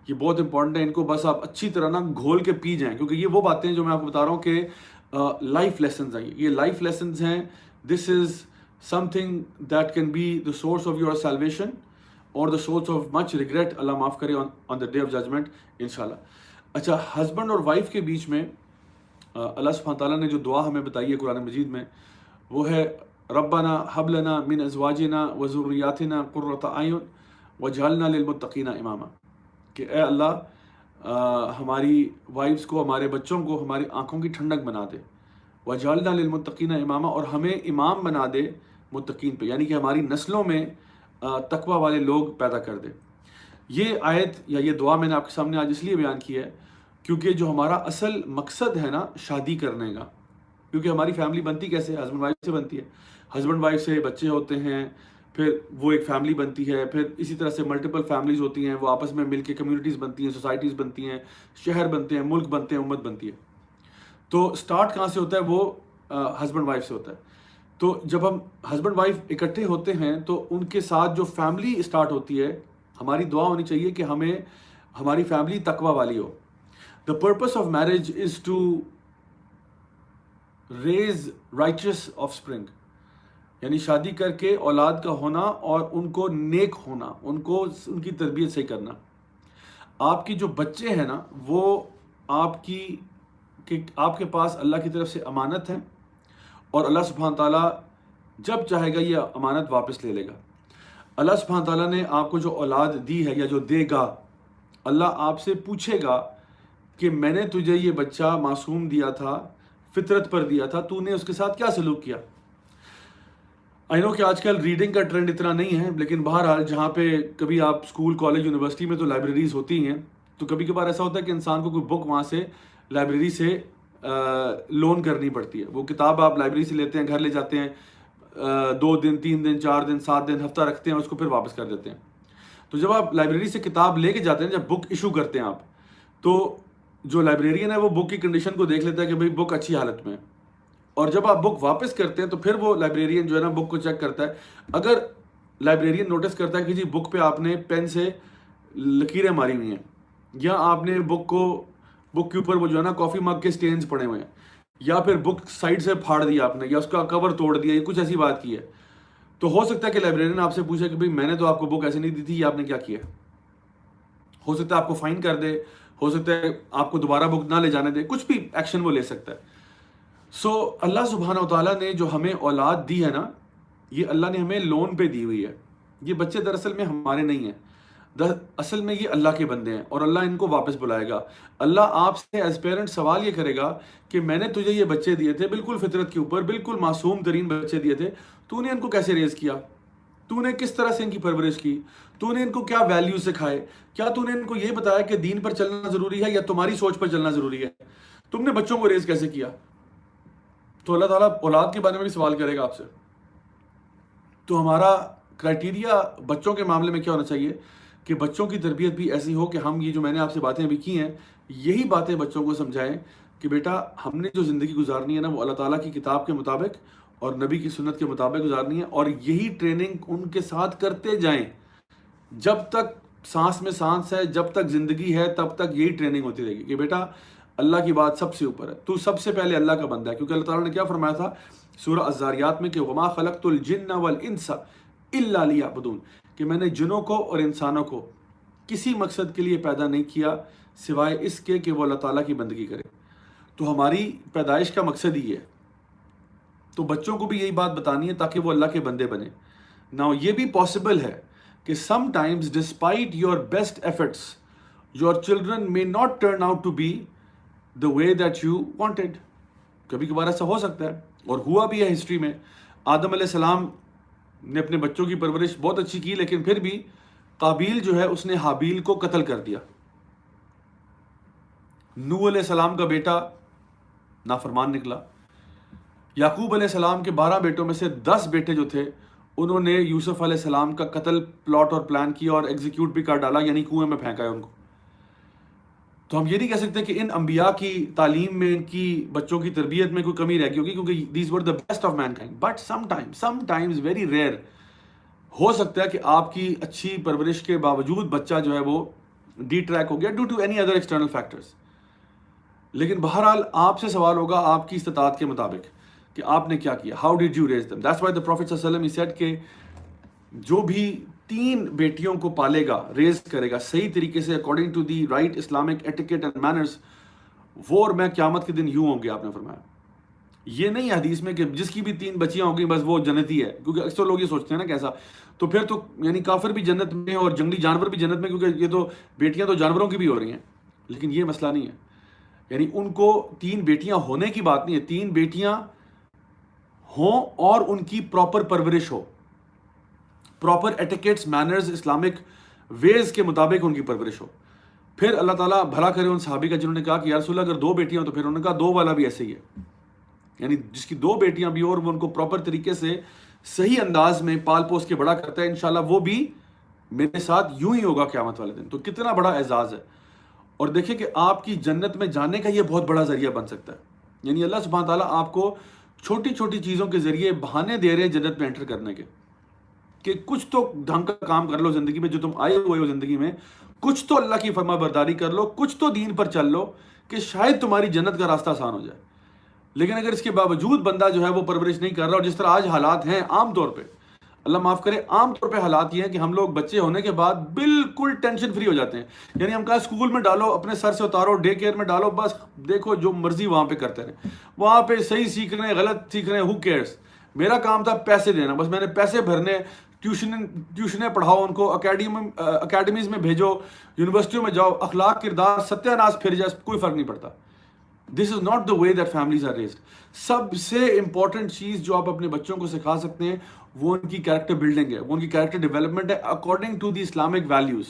یہ بہت امپورٹنٹ ہیں. ان کو بس آپ اچھی طرح نا گھول کے پی جائیں، کیونکہ یہ وہ باتیں جو میں آپ کو بتا رہا ہوں کہ لائف لیسنز ہیں. یہ لائف لیسنز ہیں. This is something that can be the source of your salvation or the source of much regret, اللہ معاف کرے, on the day of judgment انشاءاللہ. اچھا، ہسبینڈ اور وائف کے بیچ میں اللہ سبحانہ تعالیٰ نے جو دعا ہمیں بتائی ہے قرآن مجید میں وہ ہے ربنا حب لنا من ازواجنا وذریاتنا قرۃ اعین واجعلنا للمتقین اماما، کہ اے اللہ ہماری وائفس کو، ہمارے بچوں کو ہماری آنکھوں کی ٹھنڈک بنا دے. وَجَعَلْنَا لِلْمُتَّقِينَ اماما، اور ہمیں امام بنا دے متقین پہ، یعنی کہ ہماری نسلوں میں تقوی والے لوگ پیدا کر دے. یہ آیت یا یہ دعا میں نے آپ کے سامنے آج اس لیے بیان کی ہے کیونکہ جو ہمارا اصل مقصد ہے نا شادی کرنے کا، کیونکہ ہماری فیملی بنتی کیسے؟ ہسبینڈ وائف سے بنتی ہے. ہسبینڈ وائف سے بچے ہوتے ہیں، پھر وہ ایک فیملی بنتی ہے، پھر اسی طرح سے ملٹیپل فیملیز ہوتی ہیں، وہ آپس میں مل کے کمیونٹیز بنتی ہیں، سوسائٹیز بنتی ہیں، شہر بنتے ہیں، ملک بنتے ہیں، امت بنتی ہے. تو سٹارٹ کہاں سے ہوتا ہے؟ وہ ہسبینڈ وائف سے ہوتا ہے. تو جب ہم ہسبینڈ وائف اکٹھے ہوتے ہیں تو ان کے ساتھ جو فیملی اسٹارٹ ہوتی ہے، ہماری دعا ہونی چاہیے کہ ہمیں ہماری فیملی تقوی والی ہو. The purpose of marriage is to raise righteous offspring, یعنی شادی کر کے اولاد کا ہونا اور ان کو نیک ہونا، ان کو ان کی تربیت صحیح کرنا. آپ کی جو بچے ہیں نا وہ آپ کے پاس اللہ کی طرف سے امانت ہے، اور اللہ سبحانہ تعالیٰ جب چاہے گا یہ امانت واپس لے لے گا. اللہ سبحانہ تعالیٰ نے آپ کو جو اولاد دی ہے یا جو دے گا، اللہ آپ سے پوچھے گا کہ میں نے تجھے یہ بچہ معصوم دیا تھا، فطرت پر دیا تھا، تو نے اس کے ساتھ کیا سلوک کیا. آئی نو کہ آج کل ریڈنگ کا ٹرینڈ اتنا نہیں ہے، لیکن بہرحال جہاں پہ کبھی آپ اسکول، کالج، یونیورسٹی میں تو لائبریریز ہوتی ہیں، تو کبھی کبھار ایسا ہوتا ہے کہ انسان کو کوئی بک وہاں سے لائبریری سے لون کرنی پڑتی ہے. وہ کتاب آپ لائبریری سے لیتے ہیں, گھر لے جاتے ہیں, 2 دن 3 دن 4 دن 7 دن ہفتہ رکھتے ہیں, اس کو پھر واپس کر دیتے ہیں. تو جب آپ لائبریری سے کتاب لے کے جاتے ہیں, جب بک ایشو کرتے ہیں آپ, تو جو لائبریرین ہے وہ بک کی کنڈیشن کو دیکھ لیتا ہے کہ بھئی بک اچھی حالت میں ہے. اور جب آپ بک واپس کرتے ہیں تو پھر وہ لائبریرین جو ہے نا بک کو چیک کرتا ہے. اگر لائبریرین نوٹس کرتا ہے کہ جی بک پہ آپ نے پین سے لکیریں ماری ہوئی ہیں, یا آپ نے بک کے اوپر وہ جو ہے نا کافی مگ کے سٹینز پڑے ہوئے ہیں, یا پھر بک سائڈ سے پھاڑ دیا آپ نے, یا اس کا کور توڑ دیا, یا کچھ ایسی بات کی ہے, تو ہو سکتا ہے کہ لائبریرین آپ سے پوچھے کہ بھئی میں نے تو آپ کو بک ایسے نہیں دی تھی, یہ آپ نے کیا کیا. ہو سکتا ہے آپ کو فائن کر دے, ہو سکتا ہے آپ کو دوبارہ بک نہ لے جانے دے, کچھ بھی ایکشن وہ لے سکتا ہے. سو اللہ سبحانہ و تعالیٰ نے جو ہمیں اولاد دی ہے نا, یہ اللہ نے ہمیں لون پہ دی ہوئی ہے. یہ بچے دراصل میں ہمارے نہیں ہیں, اصل میں یہ اللہ کے بندے ہیں, اور اللہ ان کو واپس بلائے گا. اللہ آپ سے ایز پیرنٹ سوال یہ کرے گا کہ میں نے تجھے یہ بچے دیے تھے بالکل فطرت کے اوپر, بالکل معصوم ترین بچے دیے تھے, تو نے ان کو کیسے ریز کیا, تو نے کس طرح سے ان کی پرورش کی, تو نے ان کو کیا ویلیو سکھائے, کیا تو نے ان کو یہ بتایا کہ دین پر چلنا ضروری ہے یا تمہاری سوچ پر چلنا ضروری ہے, تم نے بچوں کو ریز کیسے کیا. تو اللہ تعالیٰ اولاد کے بارے میں بھی سوال کرے گا آپ سے. تو ہمارا کرائٹیریا بچوں کے معاملے میں کیا ہونا چاہیے کہ بچوں کی تربیت بھی ایسی ہو کہ ہم یہ جو میں نے آپ سے باتیں ابھی کی ہیں, یہی باتیں بچوں کو سمجھائیں کہ بیٹا ہم نے جو زندگی گزارنی ہے نا وہ اللہ تعالیٰ کی کتاب کے مطابق اور نبی کی سنت کے مطابق گزارنی ہے, اور یہی ٹریننگ ان کے ساتھ کرتے جائیں. جب تک سانس میں سانس ہے, جب تک زندگی ہے, تب تک یہی ٹریننگ ہوتی رہے گی کہ بیٹا اللہ کی بات سب سے اوپر ہے, تو سب سے پہلے اللہ کا بندہ ہے. کیونکہ اللہ تعالیٰ نے کیا فرمایا تھا سورہ الذاریات میں کہ وما خلقت الجن والانس الا لیعبدون, کہ میں نے جنوں کو اور انسانوں کو کسی مقصد کے لیے پیدا نہیں کیا سوائے اس کے کہ وہ اللہ تعالیٰ کی بندگی کرے. تو ہماری پیدائش کا مقصد ہی ہے. تو بچوں کو بھی یہی بات بتانی ہے تاکہ وہ اللہ کے بندے بنے. ناؤ یہ بھی پاسبل ہے کہ some times despite your best efforts your children may not turn out to be the way that you wanted. کبھی کبھار ایسا ہو سکتا ہے, اور ہوا بھی ہے ہسٹری میں. آدم علیہ السلام نے اپنے بچوں کی پرورش بہت اچھی کی, لیکن پھر بھی قابیل جو ہے اس نے حابیل کو قتل کر دیا. نوح علیہ السلام کا بیٹا نافرمان نکلا. یعقوب علیہ السلام کے 12 بیٹوں میں سے 10 بیٹے جو تھے انہوں نے یوسف علیہ السلام کا قتل پلاٹ اور پلان کیا اور ایگزیکیوٹ بھی کر ڈالا, یعنی کنویں میں پھینکا ہے ان کو. تو ہم یہ نہیں کہہ سکتے کہ ان انبیاء کی تعلیم میں, ان کی بچوں کی تربیت میں کوئی کمی رہ گئی ہوگی, کیونکہ these were the best of mankind. But sometimes very rare ہو سکتا ہے کہ آپ کی اچھی پرورش کے باوجود بچہ جو ہے وہ ڈی ٹریک ہو گیا due to any other external factors. لیکن بہرحال آپ سے سوال ہوگا آپ کی استطاعت کے مطابق کہ آپ نے کیا کیا. How did you raise them. That's why the prophet صلی اللہ علیہ وسلم ہی سیڈ کہ جو بھی 3 بیٹیوں کو پالے گا, ریز کرے گا صحیح طریقے سے according to the right Islamic etiquette and manners, وہ اور میں قیامت کے دن یوں ہوں گے. آپ نے فرمایا یہ نہیں حدیث میں کہ جس کی بھی 3 بچیاں ہوں گی بس وہ جنتی ہے, کیونکہ اکثر لوگ یہ سوچتے ہیں نا کیسا, تو پھر تو یعنی کافر بھی جنت میں اور جنگلی جانور بھی جنت میں, کیونکہ یہ تو بیٹیاں تو جانوروں کی بھی ہو رہی ہیں. لیکن یہ مسئلہ نہیں ہے, یعنی ان کو 3 بیٹیاں ہونے کی بات نہیں ہے, 3 بیٹیاں ہوں اور ان کی پراپر پرورش ہو, پراپر ایٹیکیٹس مینرز اسلامک ویز کے مطابق ان کی پرورش ہو. پھر اللہ تعالیٰ بھلا کرے ان صحابی کا جنہوں نے کہا کہ یا رسول اللہ اگر 2 بیٹیاں تو پھر انہوں نے کہا 2 والا بھی ایسے ہی ہے, یعنی جس کی 2 بیٹیاں بھی اور وہ ان کو پراپر طریقے سے صحیح انداز میں پال پوس کے بڑا کرتا ہے, انشاءاللہ وہ بھی میرے ساتھ یوں ہی ہوگا قیامت والے دن. تو کتنا بڑا اعزاز ہے. اور دیکھیں کہ آپ کی جنت میں جانے کا یہ بہت بڑا ذریعہ بن سکتا ہے. یعنی اللہ سبحانہ تعالیٰ آپ کو چھوٹی چھوٹی چیزوں کے ذریعے بہانے دے رہے ہیں جنت میں انٹر کرنے کے, کہ کچھ تو ڈھنگ کا کام کر لو زندگی میں, جو تم آئے ہوئے ہو زندگی میں کچھ تو اللہ کی فرما برداری کر لو, کچھ تو دین پر چل لو کہ شاید تمہاری جنت کا راستہ آسان ہو جائے. لیکن اگر اس کے باوجود بندہ جو ہے وہ پرورش نہیں کر رہا, اور جس طرح آج حالات ہیں عام طور پہ, اللہ معاف کرے, عام طور پہ حالات یہ ہیں کہ ہم لوگ بچے ہونے کے بعد بالکل ٹینشن فری ہو جاتے ہیں. یعنی ہم کہا اسکول میں ڈالو, اپنے سر سے اتارو, ڈے کیئر میں ڈالو, بس دیکھو جو مرضی وہاں پہ کرتے رہے, وہاں پہ صحیح سیکھ رہے ہیں غلط سیکھ رہے ہیں, ہو کیئرس. میرا کام تھا پیسے دینا, بس میں نے پیسے بھرنے, ٹیوشنیں پڑھاؤ ان کو, اکیڈمیز میں بھیجو, یونیورسٹیوں میں جاؤ, اخلاق کردار ستیہ ناش پھر جائے, کوئی فرق نہیں پڑتا. This is not the way that families are raised. سب سے امپورٹنٹ چیز جو آپ اپنے بچوں کو سکھا سکتے ہیں وہ ان کی کیریکٹر بلڈنگ ہے, وہ ان کی کیریکٹر ڈیولپمنٹ ہے according to the Islamic values.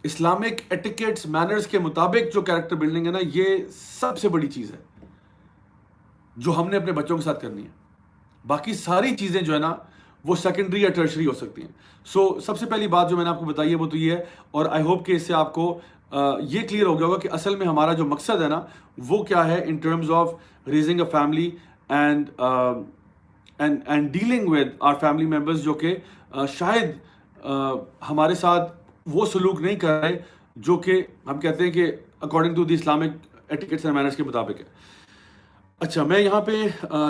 Islamic etiquettes manners کے مطابق جو کیریکٹر بلڈنگ ہے نا، یہ سب سے بڑی چیز ہے جو ہم نے اپنے بچوں کے ساتھ کرنی ہے. باقی ساری چیزیں جو ہے نا وہ سیکنڈری یا ٹرشری ہو سکتی ہیں. سو سب سے پہلی بات جو میں نے آپ کو بتائی ہے وہ تو یہ ہے، اور آئی ہوپ کہ اس سے آپ کو یہ کلیئر ہو گیا ہوگا کہ اصل میں ہمارا جو مقصد ہے نا وہ کیا ہے in terms of raising a family and dealing with our family members جو کہ شاید ہمارے ساتھ وہ سلوک نہیں کر رہے جو کہ ہم کہتے ہیں کہ according to the Islamic etiquettes and manners کے مطابق ہے. اچھا، میں یہاں پہ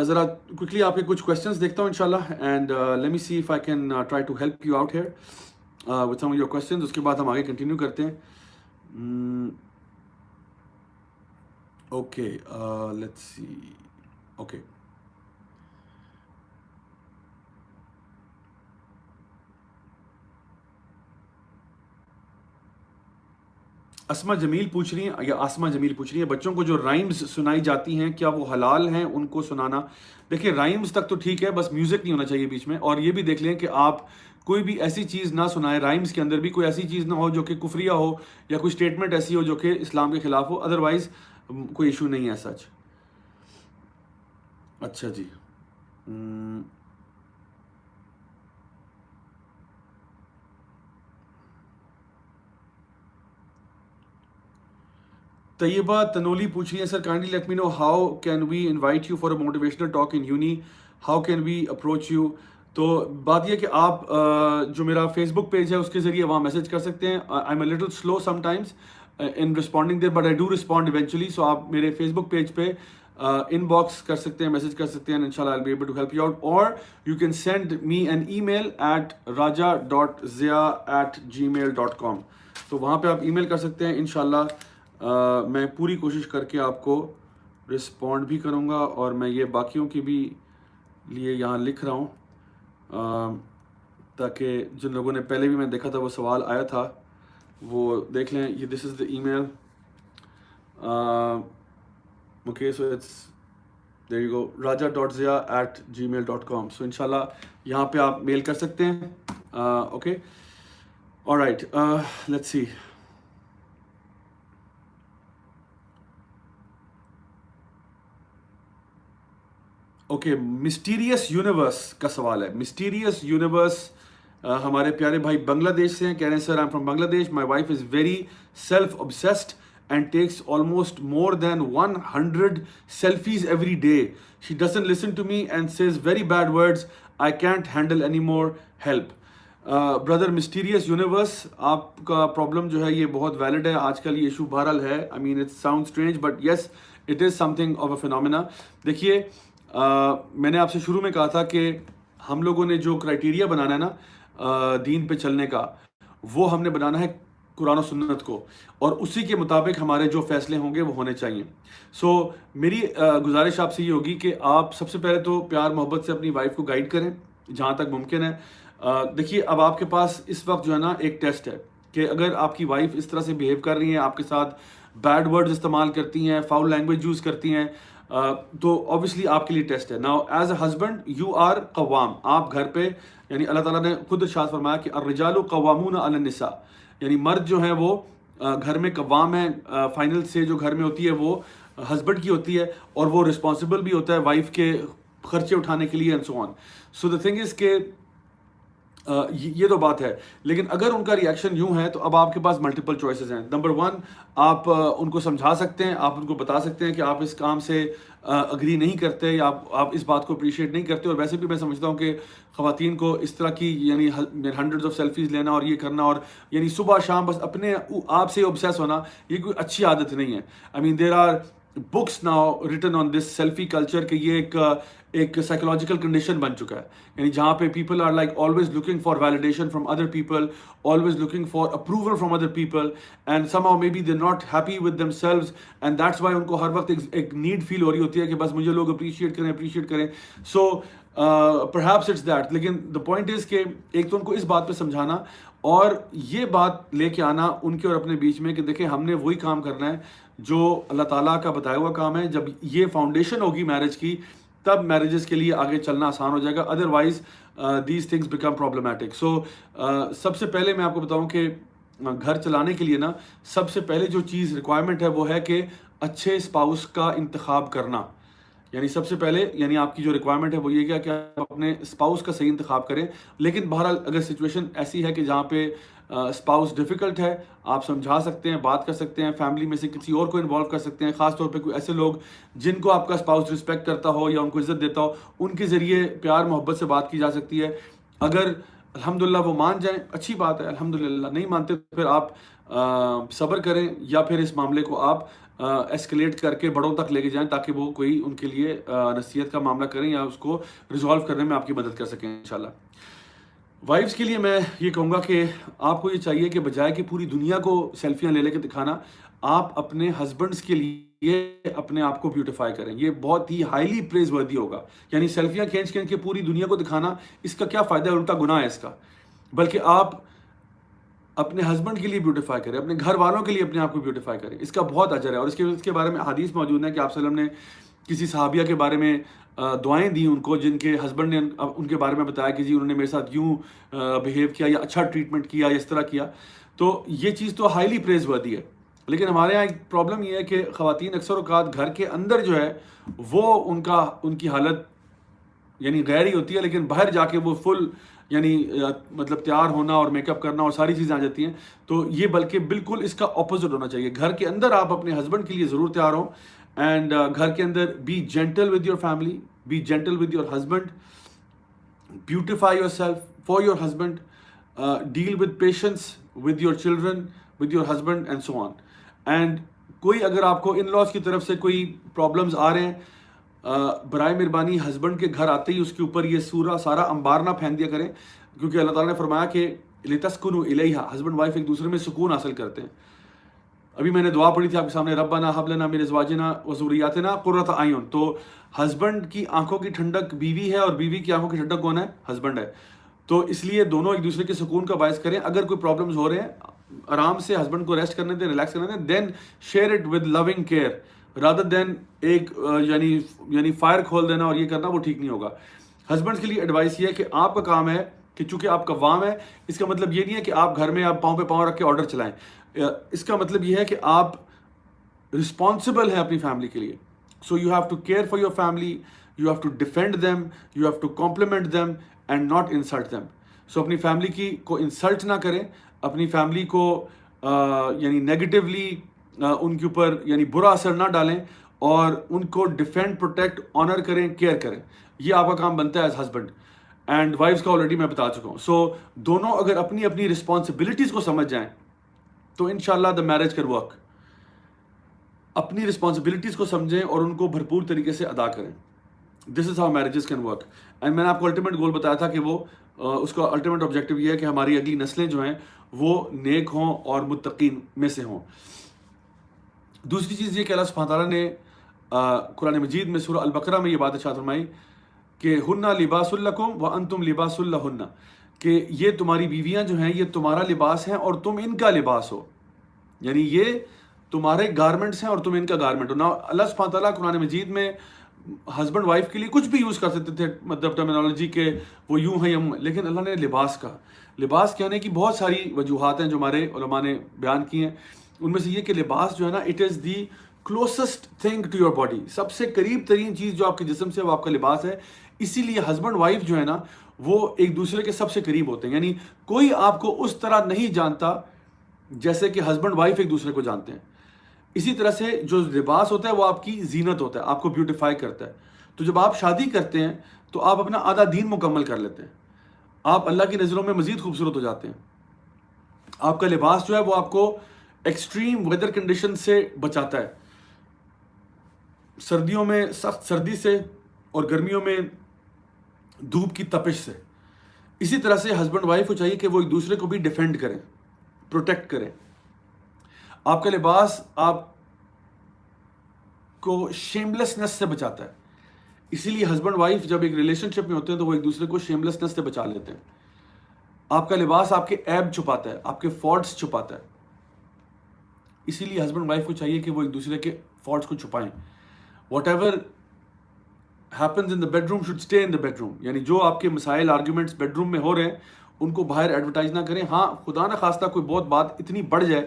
ذرا کوئکلی آپ کے کچھ کویشچنس دیکھتا ہوں انشاءاللہ، and let me see if I can try to help you out here with some of your questions. اس کے بعد ہم آگے کنٹینیو کرتے ہیں. Okay, let's see. Okay, Asma Jamil پوچھ رہی ہیں، یا آسما جمیل پوچھ رہی ہیں، بچوں کو جو رائمز سنائی جاتی ہیں کیا وہ حلال ہیں ان کو سنانا؟ دیکھیں رائمز تک تو ٹھیک ہے، بس میوزک نہیں ہونا چاہیے بیچ میں. اور یہ بھی دیکھ لیں کہ آپ کوئی بھی ایسی چیز نہ سنائیں، رائمز کے اندر بھی کوئی ایسی چیز نہ ہو جو کہ کفریہ ہو، یا کوئی اسٹیٹمنٹ ایسی ہو جو کہ اسلام کے خلاف ہو. ادروائز کوئی ایشو نہیں ہے سچ. اچھا جی. طیبہ تنولی پوچھ رہی ہیں، sir kindly let me know how can we invite you for a motivational talk in uni, how can we approach you? تو بات یہ کہ آپ جو میرا فیس بک پیج ہے اس کے ذریعے وہاں میسج کر سکتے ہیں. I am a little slow sometimes in responding there, but I do respond eventually. So آپ میرے فیس بک پیج پہ ان باکس کر سکتے ہیں، میسج کر سکتے ہیں، ان شاء اللہ I be able to help you out. اور you can send me an email at raja.zia@gmail.com. تو وہاں پہ آپ ای میل کر سکتے ہیں. ان شاء اللہ میں پوری کوشش کر کے آپ کو رسپونڈ بھی کروں گا. اور میں یہ باقیوں کے بھی لیے یہاں لکھ رہا ہوں تاکہ جن لوگوں نے پہلے بھی میں دیکھا تھا وہ سوال آیا تھا وہ دیکھ لیں. یہ this is the email. Okay, so it's there you go, raja.zia@gmail.com. So انشاءاللہ یہاں پہ آپ میل کر سکتے ہیں. Okay, alright, let's see. Okay, mysterious universe کا سوال ہے. مسٹیریس یونیورس ہمارے پیارے بھائی بنگلہ دیش سے ہیں. کہہ رہے ہیں سر آئی ایم فرام بنگلہ دیش، my wife is very self obsessed and takes almost more than 100 selfies every day. She doesn't listen to me and says very bad words. I can't handle any more help. Brother مسٹیریس universe, آپ کا problem جو ہے یہ بہت valid ہے. آج کل یہ ایشو بہرحال ہے. I mean it sound strange but yes it is something of a phenomena. دیکھیے میں نے آپ سے شروع میں کہا تھا کہ ہم لوگوں نے جو کرائٹیریا بنانا ہے نا دین پہ چلنے کا، وہ ہم نے بنانا ہے قرآن و سنت کو، اور اسی کے مطابق ہمارے جو فیصلے ہوں گے وہ ہونے چاہیے. سو میری گزارش آپ سے یہ ہوگی کہ آپ سب سے پہلے تو پیار محبت سے اپنی وائف کو گائیڈ کریں جہاں تک ممکن ہے. دیکھیے اب آپ کے پاس اس وقت جو ہے نا ایک ٹیسٹ ہے کہ اگر آپ کی وائف اس طرح سے بیہیو کر رہی ہیں، آپ کے ساتھ بیڈ ورڈز استعمال کرتی ہیں، فاؤل لینگویج یوز کرتی ہیں، تو آبویسلی آپ کے لیے ٹیسٹ ہے. Now as a husband you are قوام، آپ گھر پہ، یعنی اللہ تعالیٰ نے خود ارشاد فرمایا کہ الرجال قوامون علی النساء، یعنی مرد جو ہیں وہ گھر میں قوام ہیں. فائنل سے جو گھر میں ہوتی ہے وہ ہسبینڈ کی ہوتی ہے، اور وہ رسپانسبل بھی ہوتا ہے وائف کے خرچے اٹھانے کے لیے and so on. So the thing is کہ یہ تو بات ہے. لیکن اگر ان کا ریئیکشن یوں ہے تو اب آپ کے پاس ملٹیپل چوائسیز ہیں. نمبر 1، آپ ان کو سمجھا سکتے ہیں، آپ ان کو بتا سکتے ہیں کہ آپ اس کام سے اگری نہیں کرتے، یا آپ اس بات کو اپریشیٹ نہیں کرتے. اور ویسے بھی میں سمجھتا ہوں کہ خواتین کو اس طرح کی یعنی ہنڈریڈز آف سیلفیز لینا اور یہ کرنا، اور یعنی صبح شام بس اپنے آپ سے obsess ہونا، یہ کوئی اچھی عادت نہیں ہے. I mean there are books now written on this selfie culture کہ یہ ایک سائیکولوجیکل کنڈیشن بن چکا ہے، یعنی جہاں پہ people are like always looking for validation from other people, always looking for approval from other people, and somehow may be they not happy with themselves, and that's why ان کو ہر وقت ایک need فیل ہو رہی ہوتی ہے کہ بس مجھے لوگ اپریشیٹ کریں. So perhaps it's that. لیکن دا پوائنٹ از کہ ایک تو ان کو اس بات پہ سمجھانا، اور یہ بات لے کے آنا ان کے اور اپنے بیچ میں کہ دیکھیں ہم نے وہی کام کرنا ہے جو اللہ تعالیٰ کا بتایا ہوا کام ہے. جب یہ فاؤنڈیشن ہوگی میرج کی تب میرجز کے لیے آگے چلنا آسان ہو جائے گا. Otherwise these things become problematic. سو سب سے پہلے میں آپ کو بتاؤں کہ گھر چلانے کے لیے نا سب سے پہلے جو چیز ریکوائرمنٹ ہے وہ ہے کہ اچھے اسپاؤس کا انتخاب کرنا. یعنی سب سے پہلے یعنی آپ کی جو ریکوائرمنٹ ہے وہ یہ کہ آپ اپنے اسپاؤس کا صحیح انتخاب کریں. لیکن بہرحال اگر سچویشن ایسی ہے کہ جہاں پہ اسپاؤس ڈیفیکلٹ ہے, آپ سمجھا سکتے ہیں, بات کر سکتے ہیں, فیملی میں سے کسی اور کو انوالو کر سکتے ہیں, خاص طور پہ کوئی ایسے لوگ جن کو آپ کا اسپاؤس رسپیکٹ کرتا ہو یا ان کو عزت دیتا ہو, ان کے ذریعے پیار محبت سے بات کی جا سکتی ہے. اگر الحمدللہ وہ مان جائیں اچھی بات ہے, الحمدللہ نہیں مانتے تو پھر آپ صبر کریں یا پھر اس معاملے کو آپ ایسکلیٹ کر کے بڑوں تک لے کے جائیں تاکہ وہ کوئی ان کے لیے نصیحت کا معاملہ کریں یا اس کو ریزالو کرنے میں آپ کی مدد کر سکیں انشاءاللہ. وائفز کے لیے میں یہ کہوں گا کہ آپ کو یہ چاہیے کہ بجائے کہ پوری دنیا کو سیلفیاں لے لے کے دکھانا, آپ اپنے ہسبینڈس کے لیے اپنے آپ کو بیوٹیفائی کریں. یہ بہت ہی ہائیلی پریز وردی ہوگا. یعنی سیلفیاں کھینچ کے پوری دنیا کو دکھانا, اس کا کیا فائدہ ہے, الٹا گناہ ہے اس کا. بلکہ آپ اپنے ہسبینڈ کے لیے بیوٹیفائی کریں, اپنے گھر والوں کے لیے اپنے آپ کو بیوٹیفائی کریں. اس کا بہت اجر ہے. اور اس کے بارے میں حدیث موجود ہے کہ آپ صلی اللہ علیہ وسلم نے کسی صحابیہ کے بارے میں دعائیں دی ان کو, جن کے ہسبینڈ نے ان کے بارے میں بتایا کہ جی انہوں نے میرے ساتھ یوں بیہیو کیا یا اچھا ٹریٹمنٹ کیا یا اس طرح کیا. تو یہ چیز تو ہائیلی پریز وردی ہے. لیکن ہمارے یہاں ایک پرابلم یہ ہے کہ خواتین اکثر اوقات گھر کے اندر جو ہے وہ ان کی حالت یعنی غیر ہی ہوتی ہے, لیکن باہر جا کے وہ فل یعنی مطلب تیار ہونا اور میک اپ کرنا اور ساری چیزیں آ جاتی ہیں. تو یہ بلکہ بالکل اس کا اپوزٹ ہونا چاہیے. گھر کے اندر آپ اپنے ہسبینڈ کے لیے ضرور تیار ہوں, اینڈ گھر کے اندر be gentle with your family, be gentle with your husband, beautify yourself for your husband, deal with patience with your children with your husband and so on. And کوئی اگر آپ کو ان لاز کی طرف سے کوئی پرابلمز آ رہے ہیں, برائے مہربانی ہسبینڈ کے گھر آتے ہی اس کے اوپر یہ سارا انبار نہ پھینک دیا کریں, کیونکہ اللہ تعالیٰ نے فرمایا کہ لِتَسْكُنُوا إِلَيْهَا, ہسبینڈ وائف ایک دوسرے میں سکون حاصل کرتے ہیں. ابھی میں نے دعا پڑھی تھی آپ کے سامنے, ربنا هب لنا من ازواجنا وذرياتنا قرۃ اعین. تو ہسبینڈ کی آنکھوں کی ٹھنڈک بیوی ہے اور بیوی کی آنکھوں کی ٹھنڈک کون ہے, ہسبینڈ ہے. تو اس لیے دونوں ایک دوسرے کے سکون کا باعث کریں. اگر کوئی پرابلمز ہو رہے ہیں آرام سے ہسبینڈ کو ریسٹ کرنے دیں, ریلیکس کرنے دیں, then share it with loving care rather than ایک یعنی فائر کھول دینا اور یہ کرنا, وہ ٹھیک نہیں ہوگا. ہسبینڈ کے لیے ایڈوائس یہ ہے کہ آپ کا کام ہے کہ چونکہ آپ قوام ہے, اس کا مطلب یہ نہیں ہے کہ آپ گھر میں آپ پاؤں پہ پاؤں رکھ کے آرڈر چلائیں. اس کا مطلب یہ ہے کہ آپ رسپانسبل ہیں اپنی فیملی کے لیے. So you have to care for your family, you have to defend them, you have to compliment them and not insult them. So اپنی فیملی کو انسلٹ نہ کریں, اپنی فیملی کو یعنی نیگیٹیولی ان کے اوپر یعنی برا اثر نہ ڈالیں, اور ان کو ڈیفینڈ, پروٹیکٹ, آنر کریں, کیئر کریں. یہ آپ کا کام بنتا ہے ایز ہسبینڈ. اینڈ وائفز کا آلریڈی میں بتا چکا ہوں. سو دونوں اگر اپنی اپنی رسپانسبلٹیز کو سمجھ جائیں تو انشاءاللہ دا میرج کین ورک. اپنی رسپانسبلٹیز کو سمجھیں اور ان کو بھرپور طریقے سے ادا کریں. This is how marriages can work. And میں نے آپ کو الٹیمیٹ گول بتایا تھا کہ وہ اس کا الٹیمیٹ آبجیکٹیو یہ ہے کہ ہماری اگلی نسلیں جو ہیں وہ نیک ہوں اور متقین میں سے ہوں. دوسری چیز یہ کہ اللہ سبحانہ تعالیٰ نے قرآن مجید میں سورہ البقرہ میں یہ بات ارشاد فرمائی کہ ہن لباس لکم وانتم لباس لہن, کہ یہ تمہاری بیویاں جو ہیں یہ تمہارا لباس ہیں اور تم ان کا لباس ہو. یعنی یہ تمہارے گارمنٹس ہیں اور تم ان کا گارمنٹ ہو. نا اللہ سبحانہ تعالیٰ قرآن مجید میں ہسبینڈ وائف کے لیے کچھ بھی یوز کر سکتے تھے, مطلب ٹرمینالوجی کے وہ یوں ہیں یم, لیکن اللہ نے لباس کہا. لباس کہنے کی بہت ساری وجوہات ہیں جو ہمارے علماء نے بیان کی ہیں. ان میں سے یہ کہ لباس جو ہے نا it is the closest thing to your body, سب سے قریب ترین چیز جو آپ کے جسم سے وہ آپ کا لباس ہے. اسی لیے ہسبینڈ وائف جو ہے نا وہ ایک دوسرے کے سب سے قریب ہوتے ہیں. یعنی کوئی آپ کو اس طرح نہیں جانتا جیسے کہ ہسبینڈ وائف ایک دوسرے کو جانتے ہیں. اسی طرح سے جو لباس ہوتا ہے وہ آپ کی زینت ہوتا ہے, آپ کو بیوٹیفائی کرتا ہے. تو جب آپ شادی کرتے ہیں تو آپ اپنا آدھا دین مکمل کر لیتے ہیں, آپ اللہ کی نظروں میں مزید خوبصورت ہو جاتے ہیں. آپ کا لباس جو ہے وہ آپ کو ایکسٹریم ویدر کنڈیشن سے بچاتا ہے, سردیوں میں سخت سردی سے اور گرمیوں میں دھوپ کی تپش سے. اسی طرح سے ہسبینڈ وائف کو چاہیے کہ وہ ایک دوسرے کو بھی ڈیفینڈ کریں, پروٹیکٹ کریں. آپ کا لباس آپ کو شیملیسنس سے بچاتا ہے. اسی لیے ہسبینڈ وائف جب ایک ریلیشن شپ میں ہوتے ہیں تو وہ ایک دوسرے کو شیملیسنس سے بچا لیتے ہیں. آپ کا لباس آپ کے عیب چھپاتا ہے, آپ کے فالٹس چھپاتا ہے. اسی لیے ہسبینڈ وائف کو چاہیے کہ وہ ایک دوسرے کے فالٹس کو چھپائیں. Whatever happens in the bedroom should stay in the bedroom. یعنی جو آپ کے مسائل آرگیومنٹس بیڈ روم میں ہو رہے ہیں ان کو باہر ایڈورٹائز نہ کریں. ہاں خدا نہ خواستہ کوئی بہت بات اتنی بڑھ جائے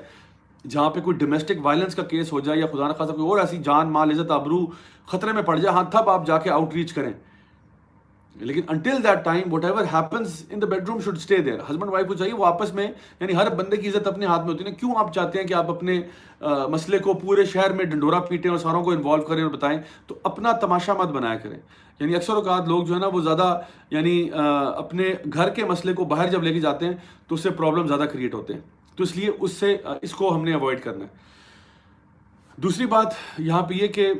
جہاں پہ کوئی ڈومیسٹک وائلنس کا کیس ہو جائے یا خدا نہ خواستہ کوئی اور ایسی جان مال عزت آبرو خطرے میں پڑ جائے, ہاں تب آپ جا کے آؤٹ ریچ کریں. لیکن until that time whatever happens in the bedroom should stay there. Husband wife کو چاہیے وہ آپس میں, یعنی ہر بندے کی عزت اپنے ہاتھ میں ہوتی ہے نا. کیوں آپ چاہتے ہیں کہ آپ اپنے مسئلے کو پورے شہر میں ڈنڈورا پیٹیں اور ساروں کو انوالو کریں اور بتائیں؟ تو اپنا تماشا مت بنایا کریں. یعنی اکثر اوقات لوگ جو ہے نا وہ زیادہ یعنی اپنے گھر کے مسئلے کو باہر جب لے کے جاتے ہیں تو اس سے پرابلم زیادہ کریٹ ہوتے ہیں. تو اس لیے اس کو ہم نے اوائڈ کرنا ہے. دوسری بات یہاں پہ یہ کہ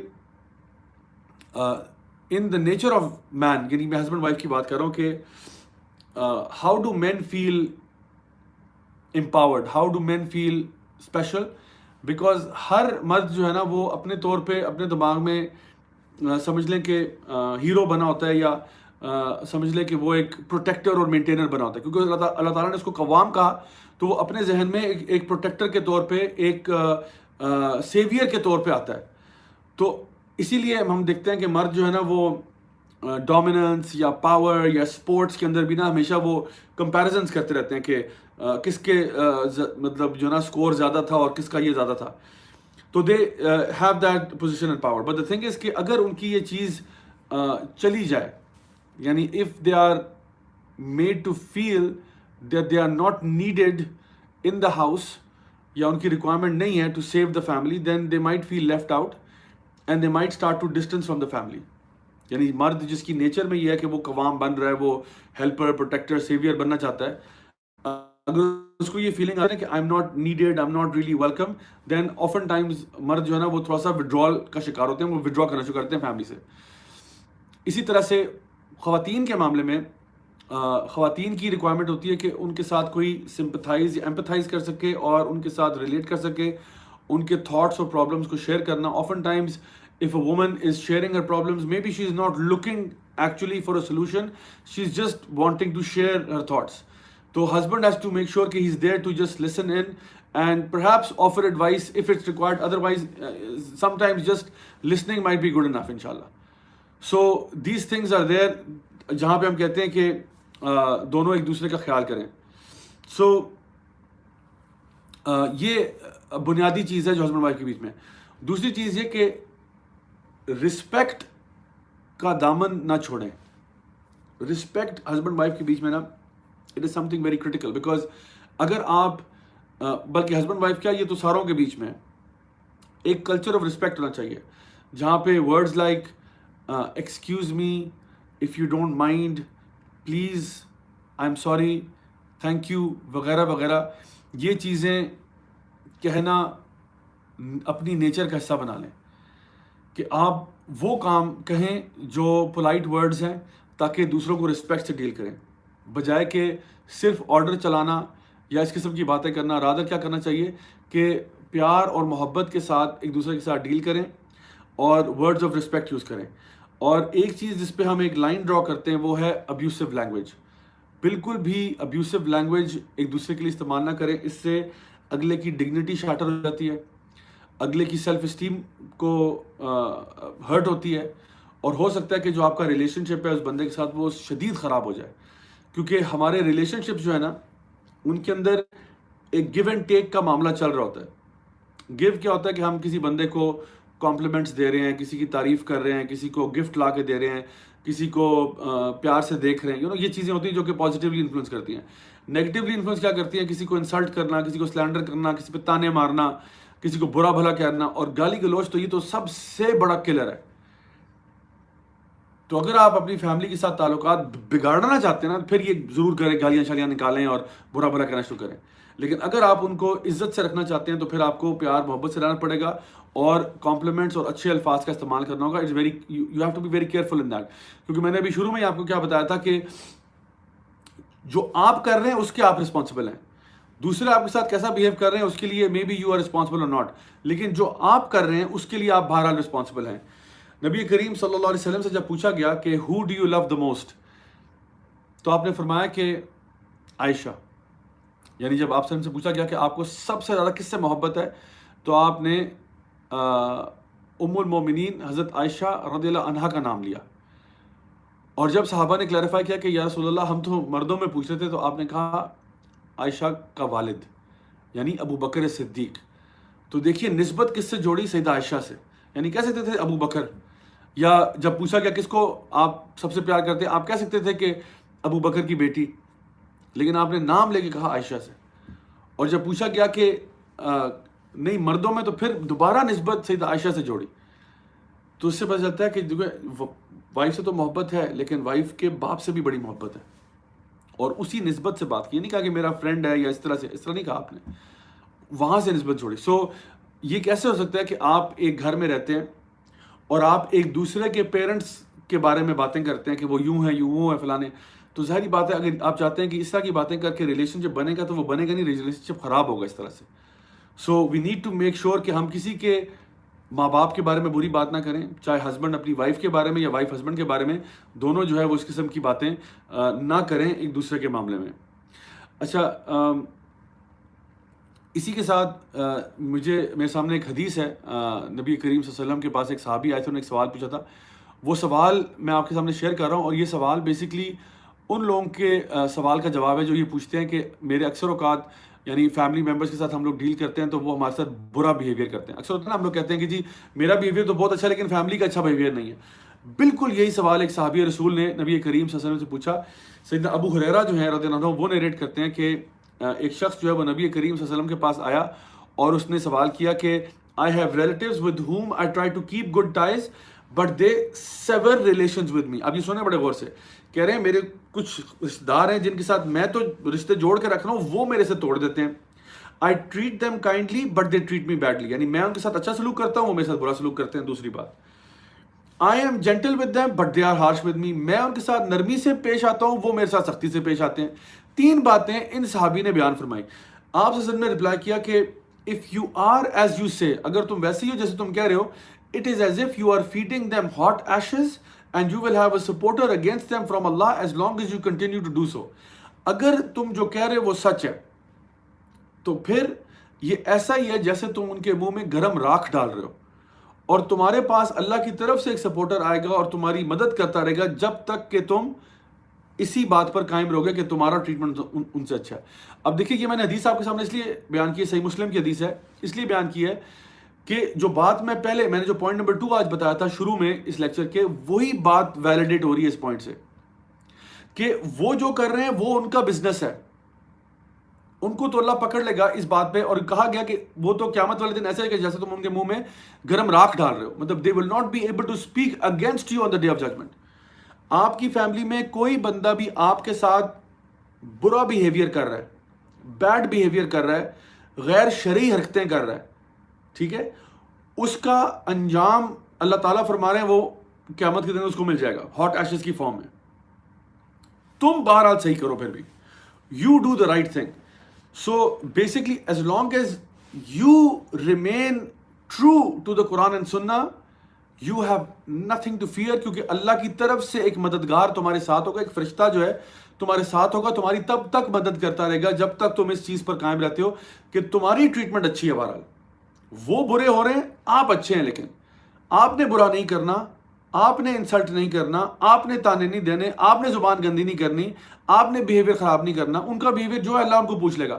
ان دا نیچر آف مین, یعنی میں ہسبینڈ وائف کی بات کر رہا ہوں کہ how do men feel empowered, how do men feel special. Because ہر مرد جو ہے نا وہ اپنے طور پہ اپنے دماغ میں سمجھ لیں کہ ہیرو بنا ہوتا ہے, یا سمجھ لیں کہ وہ ایک پروٹیکٹر اور مینٹینر بنا ہوتا ہے. کیونکہ اللہ تعالیٰ نے اس کو قوام کہا تو وہ اپنے ذہن میں ایک پروٹیکٹر کے طور پہ, ایک سیویئر کے طور پہ آتا ہے. تو اسی لیے ہم دیکھتے ہیں کہ مرد جو ہے نا وہ ڈومیننس یا پاور یا اسپورٹس کے اندر بھی نا ہمیشہ وہ کمپیریزنس کرتے رہتے ہیں کہ کس کے مطلب جو ہے نا اسکور زیادہ تھا اور کس کا یہ زیادہ تھا. تو they have that position and power. But the thing is کہ اگر ان کی یہ چیز چلی جائے, یعنی if they are made to feel that they are not needed in the house, یا ان کی ریکوائرمنٹ نہیں ہے to save the family, then they might feel left out and they might start to distance from the family. یعنی مرد جس کی nature میں یہ ہے کہ وہ قوام بن رہا ہے, وہ ہیلپر پروٹیکٹر سیویئر بننا چاہتا ہے, اگر اس کو یہ فیلنگ آ رہی ہے کہ I am not needed, I am not really welcome, then often times مرد جو ہے نا وہ تھوڑا سا وڈرال کا شکار ہوتے ہیں, وہ وڈرا کرنا شروع کرتے ہیں فیملی سے. اسی طرح سے خواتین کے معاملے میں خواتین کی ریکوائرمنٹ ہوتی ہے کہ ان کے ساتھ کوئی سمپتھائز یا ایمپتھائز کر سکے اور ان کے ساتھ ریلیٹ کر سکے, ان کے تھاٹس اور پرابلمس کو شیئر کرنا. Often Times if a woman is sharing her problems, maybe she is not looking actually for a solution, she's just wanting to share her thoughts. So husband has to make sure that he's there to just listen in and perhaps offer advice if it's required. Otherwise sometimes just listening might be good enough, inshallah. So these things are there جہاں پہ ہم کہتے ہیں کہ دونوں ایک دوسرے کا خیال کریں. سو یہ بنیادی چیز ہے جو ہسبینڈ وائف کے بیچ میں. دوسری چیز یہ کہ رسپیکٹ کا دامن نہ چھوڑیں. رسپیکٹ ہسبینڈ وائف کے بیچ میں نا it is some thing very critical. Because اگر آپ بلکہ ہسبینڈ وائف کیا, یہ تو ساروں کے بیچ میں ایک کلچر آف رسپیکٹ ہونا چاہیے جہاں پہ words like excuse me, if you don't mind, please, I am sorry, thank you وغیرہ وغیرہ, یہ چیزیں کہنا اپنی نیچر کا حصہ بنا لیں کہ آپ وہ کام کہیں جو پولائٹ ورڈز ہیں تاکہ دوسروں کو رسپیکٹ سے ڈیل کریں, بجائے کہ صرف آرڈر چلانا یا اس قسم کی باتیں کرنا. رادر کیا کرنا چاہیے کہ پیار اور محبت کے ساتھ ایک دوسرے کے ساتھ ڈیل کریں اور ورڈز آف رسپیکٹ یوز کریں. اور ایک چیز جس پہ ہم ایک لائن ڈرا کرتے ہیں وہ ہے ابیوسو لینگویج. بالکل بھی ابیوسو لینگویج ایک دوسرے کے لیے استعمال نہ کریں. اس سے اگلے کی ڈگنیٹی شاٹر ہو جاتی ہے, اگلے کی سیلف اسٹیم کو ہرٹ ہوتی ہے, اور ہو سکتا ہے کہ جو آپ کا ریلیشن شپ ہے اس بندے کے ساتھ وہ شدید خراب ہو جائے. کیونکہ ہمارے ریلیشن شپ جو ہے نا ان کے اندر ایک گیو اینڈ ٹیک کا معاملہ چل رہا ہوتا ہے. گیو کیا ہوتا ہے کہ ہم کسی بندے کو کمپلیمنٹس دے رہے ہیں, کسی کی تعریف کر رہے ہیں, کسی کو گفٹ لا کے دے رہے ہیں, کسی کو پیار سے دیکھ رہے ہیں. یہ چیزیں ہوتی ہیں جو کہ پازیٹیولی انفلوئنس کرتی ہیں. نیگیٹیولی انفلوئنس کیا کرتی ہیں؟ کسی کو انسلٹ کرنا, کسی کو سلینڈر کرنا, کسی پہ تانے مارنا, کسی کو برا بھلا کہنا, اور گالی گلوچ تو یہ تو سب سے بڑا کلر ہے. تو اگر آپ اپنی فیملی کے ساتھ تعلقات بگاڑنا چاہتے ہیں نا پھر یہ ضرور کریں, گالیاں شالیاں نکالیں اور برا بھلا کہنا شروع کریں. لیکن اگر آپ ان کو عزت سے رکھنا چاہتے ہیں تو پھر آپ کو پیار محبت سے رہنا پڑے گا اور کمپلیمنٹس اور اچھے الفاظ کا استعمال کرنا ہوگا. You have to be very careful in that. کیونکہ میں نے ابھی شروع میں ہی آپ کو کیا بتایا تھا کہ جو آپ کر رہے ہیں اس کے آپ رسپانسبل ہیں. دوسرے آپ کے ساتھ کیسا بیہیو کر رہے ہیں اس کے لیے maybe you are responsible اور ناٹ, لیکن جو آپ کر رہے ہیں اس کے لیے آپ بہرحال رسپانسبل ہیں. نبی کریم صلی اللہ علیہ وسلم سے جب پوچھا گیا کہ who do you love the most, تو آپ نے فرمایا کہ عائشہ. یعنی جب آپ سے پوچھا گیا کہ آپ کو سب سے زیادہ کس سے محبت ہے, تو آپ نے ام المومنین حضرت عائشہ رضی اللہ عنہا کا نام لیا. اور جب صحابہ نے کلیریفائی کیا کہ یا رسول اللہ ہم تو مردوں میں پوچھ رہے تھے، تو آپ نے کہا عائشہ کا والد یعنی ابو بکر صدیق. تو دیکھیے نسبت کس سے جوڑی؟ سیدہ عائشہ سے. یعنی کہہ سکتے تھے ابو بکر، یا جب پوچھا گیا کس کو آپ سب سے پیار کرتے ہیں، آپ کہہ سکتے تھے کہ ابو بکر کی بیٹی، لیکن آپ نے نام لے کے کہا عائشہ سے. اور جب پوچھا گیا کہ نہیں مردوں میں، تو پھر دوبارہ نسبت سیدہ عائشہ سے جوڑی. تو اس سے پتہ چلتا ہے کہ وائف سے تو محبت ہے، لیکن وائف کے باپ سے بھی بڑی محبت ہے. اور اسی نسبت سے بات کی، نہیں کہا کہ میرا فرینڈ ہے یا اس طرح نہیں کہا آپ نے، وہاں سے نسبت جوڑی. یہ کیسے ہو سکتا ہے کہ آپ ایک گھر میں رہتے ہیں اور آپ ایک دوسرے کے پیرنٹس کے بارے میں باتیں کرتے ہیں کہ وہ یوں ہیں وہ ہیں فلانے. تو ظاہری بات ہے اگر آپ چاہتے ہیں کہ اس طرح کی باتیں کر کے ریلیشن شپ بنے گا، تو وہ بنے گا نہیں، ریلیشن شپ خراب ہوگا اس طرح سے. We need to make sure کہ ہم کسی کے ماں باپ کے بارے میں بری بات نہ کریں، چاہے ہسبینڈ اپنی وائف کے بارے میں یا وائف ہسبینڈ کے بارے میں، دونوں جو ہے وہ اس قسم کی باتیں نہ کریں ایک دوسرے کے معاملے میں. اچھا، اسی کے ساتھ میرے سامنے ایک حدیث ہے. نبی کریم صلی اللہ علیہ وسلم کے پاس ایک صحابی آئے تھے، انہوں نے ایک سوال پوچھا تھا. وہ سوال میں آپ کے سامنے شیئر کر رہا ہوں، اور یہ سوال بیسکلی ان لوگوں کے سوال کا جواب ہے جو یہ پوچھتے ہیں کہ میرے اکثر اوقات یعنی فیملی ممبرس کے ساتھ ہم لوگ ڈیل کرتے ہیں تو وہ ہمارے ساتھ برا بیہیویئر کرتے ہیں. اکثر ہوتا ہے نا، ہم لوگ کہتے ہیں کہ جی میرا بیہیویئر تو بہت اچھا ہے لیکن فیملی کا اچھا بیہیویئر نہیں ہے. بالکل یہی سوال ایک صحابی رسول نے نبی کریم صلی اللہ علیہ وسلم سے پوچھا. سیدنا ابو ہریرہ جو ہیں رضی اللہ عنہ، وہ نیریٹ کرتے ہیں کہ ایک شخص جو ہے وہ نبی کریم صلی اللہ علیہ وسلم کے پاس آیا اور اس نے سوال کیا کہ I have relatives with whom I try to keep good ties but they sever relations with me. اب یہ سنیں بڑے غور سے، کہہ رہے ہیں میرے کچھ رشتہ دار ہیں جن کے ساتھ میں تو رشتے جوڑ کے رکھ رہا ہوں، وہ میرے سے توڑ دیتے ہیں. I treat them kindly but they treat me badly. یعنی میں ان کے ساتھ اچھا سلوک کرتا ہوں، وہ میرے ساتھ برا سلوک کرتے ہیں. دوسری بات، I am gentle with them but they are harsh with me. میں ان کے ساتھ نرمی سے پیش آتا ہوں، وہ میرے ساتھ سختی سے پیش آتے ہیں. 3 باتیں ان صحابی نے بیان فرمائی. آپ صلی اللہ علیہ وسلم نے رپلائی کیا کہ if you are as you say، اگر تم ویسے ہی ہو جیسے تم کہہ رہے ہو، it is as if you are feeding them hot ashes and you will have a supporter against them from Allah as long as you continue to do so. اگر تم جو کہہ رہے ہو وہ سچ ہے تو پھر یہ ایسا ہی ہے جیسے تم ان کے منہ میں گرم راکھ ڈال رہے ہو، اور تمہارے پاس اللہ کی طرف سے ایک سپورٹر آئے گا اور تمہاری مدد کرتا رہے گا جب تک کہ تم اسی بات پر قائم رہو گے کہ تمہارا ٹریٹمنٹ ان سے اچھا ہے. اب دیکھیے یہ میں نے حدیث آپ کے سامنے اس لیے بیان کی ہے، صحیح مسلم کی حدیث ہے، اس لیے بیان کی ہے کہ جو بات میں نے جو پوائنٹ نمبر 2 آج بتایا تھا شروع میں اس لیکچر کے، وہی بات ویلیڈیٹ ہو رہی ہے اس پوائنٹ سے کہ وہ جو کر رہے ہیں وہ ان کا بزنس ہے، ان کو تو اللہ پکڑ لے گا اس بات پہ. اور کہا گیا کہ وہ تو قیامت والے دن ایسے ہے کہ جیسے تم ان کے منہ میں گرم راکھ ڈال رہے ہو، مطلب they will not be able to speak against you on the day of judgment. آپ کی فیملی میں کوئی بندہ بھی آپ کے ساتھ برا بیہیویئر کر رہا ہے، بیڈ بیہیویئر کر رہا ہے، غیر شرعی حرکتیں کر رہا ہے، ٹھیک ہے، اس کا انجام اللہ تعالیٰ فرما رہے ہیں وہ قیامت کے دن اس کو مل جائے گا ہاٹ ایشز کی فارم میں. تم بہرحال صحیح کرو، پھر بھی you do the right thing. So basically as long as you remain true to the Quran and سنہ، you have nothing to fear, کیونکہ اللہ کی طرف سے ایک مددگار تمہارے ساتھ ہوگا، ایک فرشتہ جو ہے تمہارے ساتھ ہوگا، تمہاری تب تک مدد کرتا رہے گا جب تک تم اس چیز پر قائم رہتے ہو کہ تمہاری ٹریٹمنٹ اچھی ہے. بہرحال وہ برے ہو رہے ہیں، آپ اچھے ہیں، لیکن آپ نے برا نہیں کرنا، آپ نے انسلٹ نہیں کرنا، آپ نے تانے نہیں دینے، آپ نے زبان گندی نہیں کرنی، آپ نے بیہیویئر خراب نہیں کرنا. ان کا بیہیویئر جو ہے اللہ ان کو پوچھ لے گا.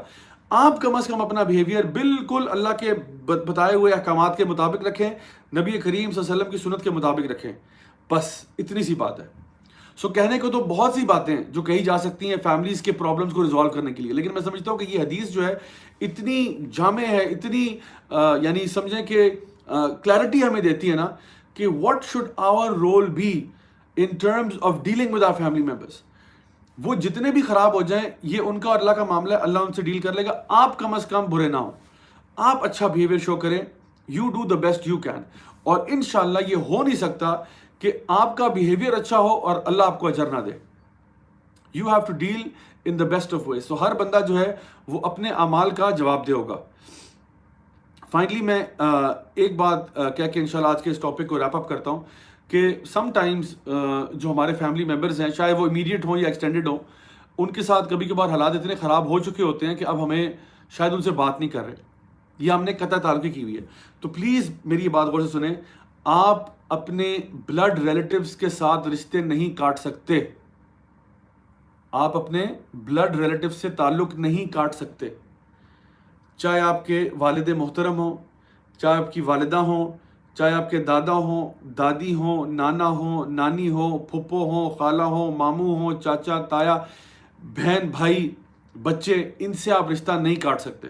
آپ کم از کم اپنا بیہیویئر بالکل اللہ کے بتائے ہوئے احکامات کے مطابق رکھیں، نبی کریم صلی اللہ علیہ وسلم کی سنت کے مطابق رکھیں. بس اتنی سی بات ہے. کہنے کو تو بہت سی باتیں جو کہی جا سکتی ہیں فیملیز کے پرابلمز کو ریزالو کرنے کے لیے، لیکن میں سمجھتا ہوں کہ یہ حدیث جو ہے اتنی جامع ہے، اتنی یعنی سمجھیں کہ کلیئرٹی ہمیں دیتی ہے نا کہ what should our role be in terms of dealing with our family members. وہ جتنے بھی خراب ہو جائیں یہ ان کا اور اللہ کا معاملہ ہے، اللہ ان سے ڈیل کر لے گا. آپ کم از کم برے نہ ہوں، آپ اچھا بیہیویئر شو کریں، you do the best you can. اور انشاءاللہ یہ ہو نہیں سکتا کہ آپ کا بیہیویئر اچھا ہو اور اللہ آپ کو اجر نہ دے. You have to deal in the best of ways. ہر بندہ جو ہے وہ اپنے اعمال کا جواب دہ ہوگا. فائنلی میں ایک بات کہہ کے انشاءاللہ آج کے اس ٹاپک کو ریپ اپ کرتا ہوں کہ سم ٹائمز جو ہمارے فیملی ممبرز ہیں، چاہے وہ امیڈیٹ ہوں یا ایکسٹینڈڈ ہوں، ان کے ساتھ کبھی کبھار حالات اتنے خراب ہو چکے ہوتے ہیں کہ اب ہمیں شاید ان سے بات نہیں کر رہے یا ہم نے قطع تعلقی کی ہوئی ہے. تو پلیز میری یہ بات غور سے سنیں. آپ اپنے بلڈ ریلیٹیوز کے ساتھ رشتے نہیں کاٹ سکتے. آپ اپنے بلڈ ریلیٹیو سے تعلق نہیں کاٹ سکتے, چاہے آپ کے والد محترم ہوں, چاہے آپ کی والدہ ہوں, چاہے آپ کے دادا ہوں, دادی ہوں, نانا ہوں, نانی ہوں, پھپھو ہوں, خالہ ہوں, ماموں ہوں, چاچا, تایا, بہن, بھائی, بچے, ان سے آپ رشتہ نہیں کاٹ سکتے.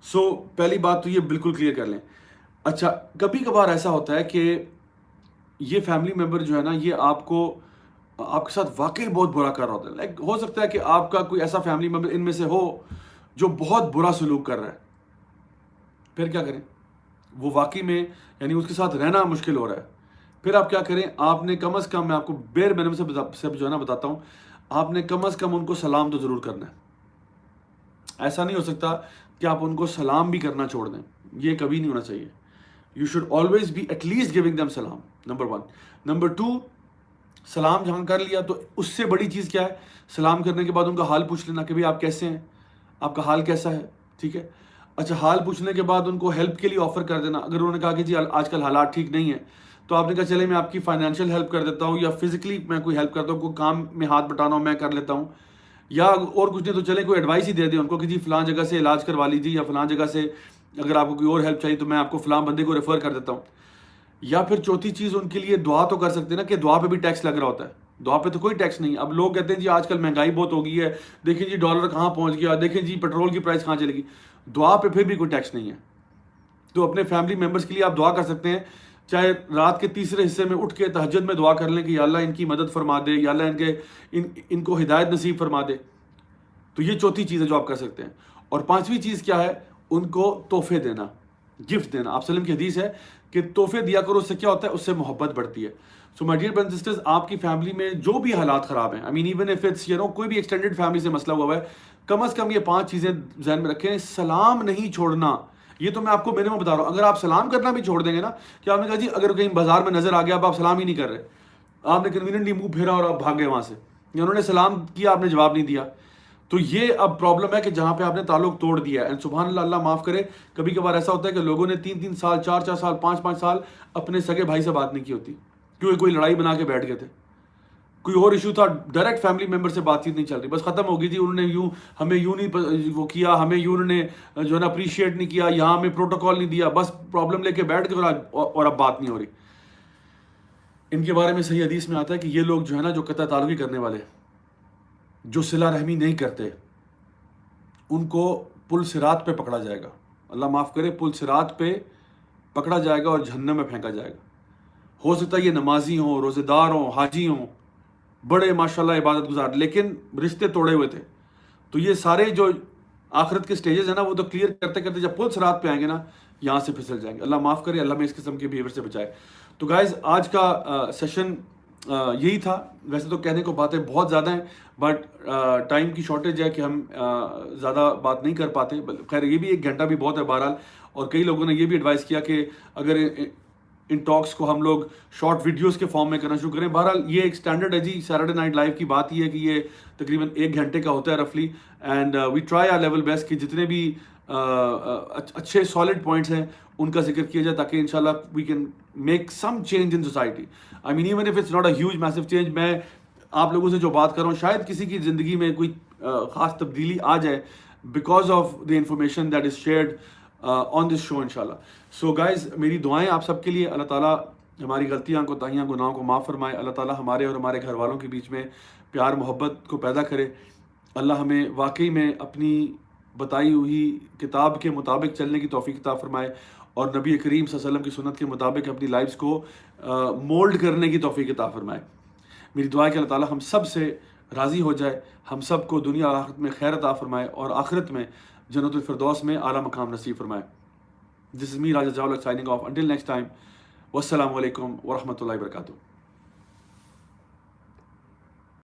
سو پہلی بات تو یہ بالکل کلیئر کر لیں. اچھا, کبھی کبھار ایسا ہوتا ہے کہ یہ فیملی ممبر جو ہے نا, یہ آپ کے ساتھ واقعی بہت برا کر رہا ہوتا ہے. لائک ہو سکتا ہے کہ آپ کا کوئی ایسا فیملی ممبر ان میں سے ہو جو بہت برا سلوک کر رہا ہے. پھر کیا کریں؟ وہ واقعی میں یعنی اس کے ساتھ رہنا مشکل ہو رہا ہے. پھر آپ کیا کریں؟ آپ نے کم از کم, میں آپ کو بیر منیمم سے جو ہے نا بتاتا ہوں, آپ نے کم از کم ان کو سلام تو ضرور کرنا ہے. ایسا نہیں ہو سکتا کہ آپ ان کو سلام بھی کرنا چھوڑ دیں, یہ کبھی نہیں ہونا چاہیے. You should always be at least giving them سلام, نمبر 1. نمبر 2, سلام جہاں کر لیا تو اس سے بڑی چیز کیا ہے؟ سلام کرنے کے بعد ان کا حال پوچھ لینا کہ بھئی آپ کیسے ہیں, آپ کا حال کیسا ہے, ٹھیک ہے. اچھا, حال پوچھنے کے بعد ان کو ہیلپ کے لیے آفر کر دینا. اگر انہوں نے کہا کہ جی آج کل حالات ٹھیک نہیں ہیں, تو آپ نے کہا چلے میں آپ کی فائنینشیل ہیلپ کر دیتا ہوں, یا فزیکلی میں کوئی ہیلپ کرتا ہوں, کوئی کام میں ہاتھ بٹانا ہو میں کر لیتا ہوں, یا اور کچھ نہیں تو چلے کوئی ایڈوائس ہی دے دیں ان کو کہ جی فلاں جگہ سے علاج کروا لیجیے, یا فلاں جگہ سے اگر آپ کو کوئی اور ہیلپ چاہیے تو میں آپ کو فلاں بندے کو ریفر کر دیتا ہوں. یا پھر چوتھی چیز, ان کے لیے دعا تو کر سکتے ہیں نا, کہ دعا پہ بھی ٹیکس لگ رہا ہوتا ہے. دعا پہ تو کوئی ٹیکس نہیں. اب لوگ کہتے ہیں جی آج کل مہنگائی بہت ہو گئی ہے, دیکھیں جی ڈالر کہاں پہنچ گیا, دیکھیں جی پیٹرول کی پرائس کہاں چلے گی. دعا پہ پھر بھی کوئی ٹیکس نہیں ہے. تو اپنے فیملی ممبرس کے لیے آپ دعا کر سکتے ہیں, چاہے رات کے تیسرے حصے میں اٹھ کے تہجد میں دعا کر لیں کہ یا اللہ ان کی مدد فرما دے, یا اللہ ان کو ہدایت نصیب فرما دے. تو یہ چوتھی چیز ہے جو آپ کر سکتے ہیں. اور پانچویں چیز کیا ہے؟ ان کو تحفے دینا, گفٹ دینا. آپ وسلم کی حدیث ہے کہ تحفے دیا کرو, اس سے کیا ہوتا ہے؟ اس سے محبت بڑھتی ہے. So my dear brothers and sisters, آپ کی فیملی میں جو بھی حالات خراب ہیں, I mean even if it's کوئی بھی ایکسٹینڈیڈ فیملی سے مسئلہ ہوا ہے, کم از کم یہ 5 چیزیں ذہن میں رکھیں. سلام نہیں چھوڑنا, یہ تو میں آپ کو منیمم بتا رہا ہوں. اگر آپ سلام کرنا بھی چھوڑ دیں گے نا, کہ آپ نے کہا جی اگر کہیں بازار میں نظر آ گیا, اب آپ سلام ہی نہیں کر رہے, آپ نے کنوینئنٹلی منہ پھیرا اور آپ بھاگ گئے وہاں سے, یا انہوں نے سلام کیا آپ نے جواب نہیں دیا, تو یہ اب پرابلم ہے کہ جہاں پہ آپ نے تعلق توڑ دیا ہے. اینڈ سبحان اللہ, اللہ معاف کرے, کبھی کبھار ایسا ہوتا ہے کہ لوگوں نے 3 سال 4 سال 5 سال اپنے سگے بھائی سے بات نہیں کی ہوتی, کیونکہ کوئی لڑائی بنا کے بیٹھ گئے تھے, کوئی اور ایشو تھا, ڈائریکٹ فیملی ممبر سے بات چیت نہیں چل رہی, بس ختم ہو گئی تھی. انہوں نے یوں ہمیں یوں نہیں وہ کیا, ہمیں یوں انہوں نے جو ہے نا اپریشیٹ نہیں کیا, یہاں ہمیں پروٹوکال نہیں دیا, بس پرابلم لے کے بیٹھ گئے اور اب بات نہیں ہو رہی. ان کے بارے میں صحیح حدیث میں آتا ہے کہ یہ لوگ جو ہے نا, جو قطع تعلقی کرنے والے, جو صلہ رحمی نہیں کرتے, ان کو پل صراط پہ پکڑا جائے گا. اللہ معاف کرے, پل صراط پہ پکڑا جائے گا اور جہنم میں پھینکا جائے گا. ہو سکتا ہے یہ نمازی ہوں, روزے دار ہوں, حاجی ہوں, بڑے ماشاءاللہ عبادت گزار, لیکن رشتے توڑے ہوئے تھے. تو یہ سارے جو آخرت کے سٹیجز ہیں نا, وہ تو کلیئر کرتے کرتے جب پل صراط پہ آئیں گے نا, یہاں سے پھسل جائیں گے. اللہ معاف کرے, اللہ میں اس قسم کے بیہیویئر سے بچائے. تو گائز, آج کا سیشن یہی تھا. ویسے تو کہنے کو باتیں بہت زیادہ ہیں, بٹ ٹائم کی شارٹیج ہے کہ ہم زیادہ بات نہیں کر پاتے. خیر, یہ بھی 1 گھنٹہ بھی بہت ہے بہرحال. اور کئی لوگوں نے یہ بھی ایڈوائز کیا کہ اگر ان ٹاکس کو ہم لوگ شارٹ ویڈیوز کے فارم میں کرنا شروع کریں. بہرحال یہ ایک سٹینڈرڈ ہے جی, سیٹرڈے نائٹ لائیو کی بات یہ ہے کہ یہ تقریباً 1 گھنٹے کا ہوتا ہے رفلی. And we try our level best کہ جتنے بھی اچھے سالڈ پوائنٹس ہیں ان کا ذکر کیا جائے, تاکہ انشاءاللہ we can make some change in society. I mean even if it's not a huge massive change. میں آپ لوگوں سے جو بات کر رہا ہوں, شاید کسی کی زندگی میں کوئی خاص تبدیلی آ جائے because of the information that is shared on this show انشاءاللہ. سو گائز, میری دعائیں آپ سب کے لیے. اللہ تعالیٰ ہماری غلطیاں, کوتاہیاں, گناہوں کو معاف فرمائے. اللہ تعالیٰ ہمارے اور ہمارے گھر والوں کے بیچ میں پیار محبت کو پیدا کرے. اللہ ہمیں واقعی میں اپنی بتائی ہوئی کتاب کے مطابق چلنے کی توفیق عطا فرمائے, اور نبی کریم صلی اللہ علیہ وسلم کی سنت کے مطابق اپنی لائفز کو مولڈ کرنے کی توفیق عطا فرمائے. میری دعا ہے کہ اللہ تعالیٰ ہم سب سے راضی ہو جائے, ہم سب کو دنیا اور آخرت میں خیر عطا فرمائے, اور آخرت میں جنت الفردوس میں اعلیٰ مقام نصیب فرمائے. This is me, Raja Jawlak, signing off. Until next time, wassalamu alaikum wa rahmatullahi wa barakatuh.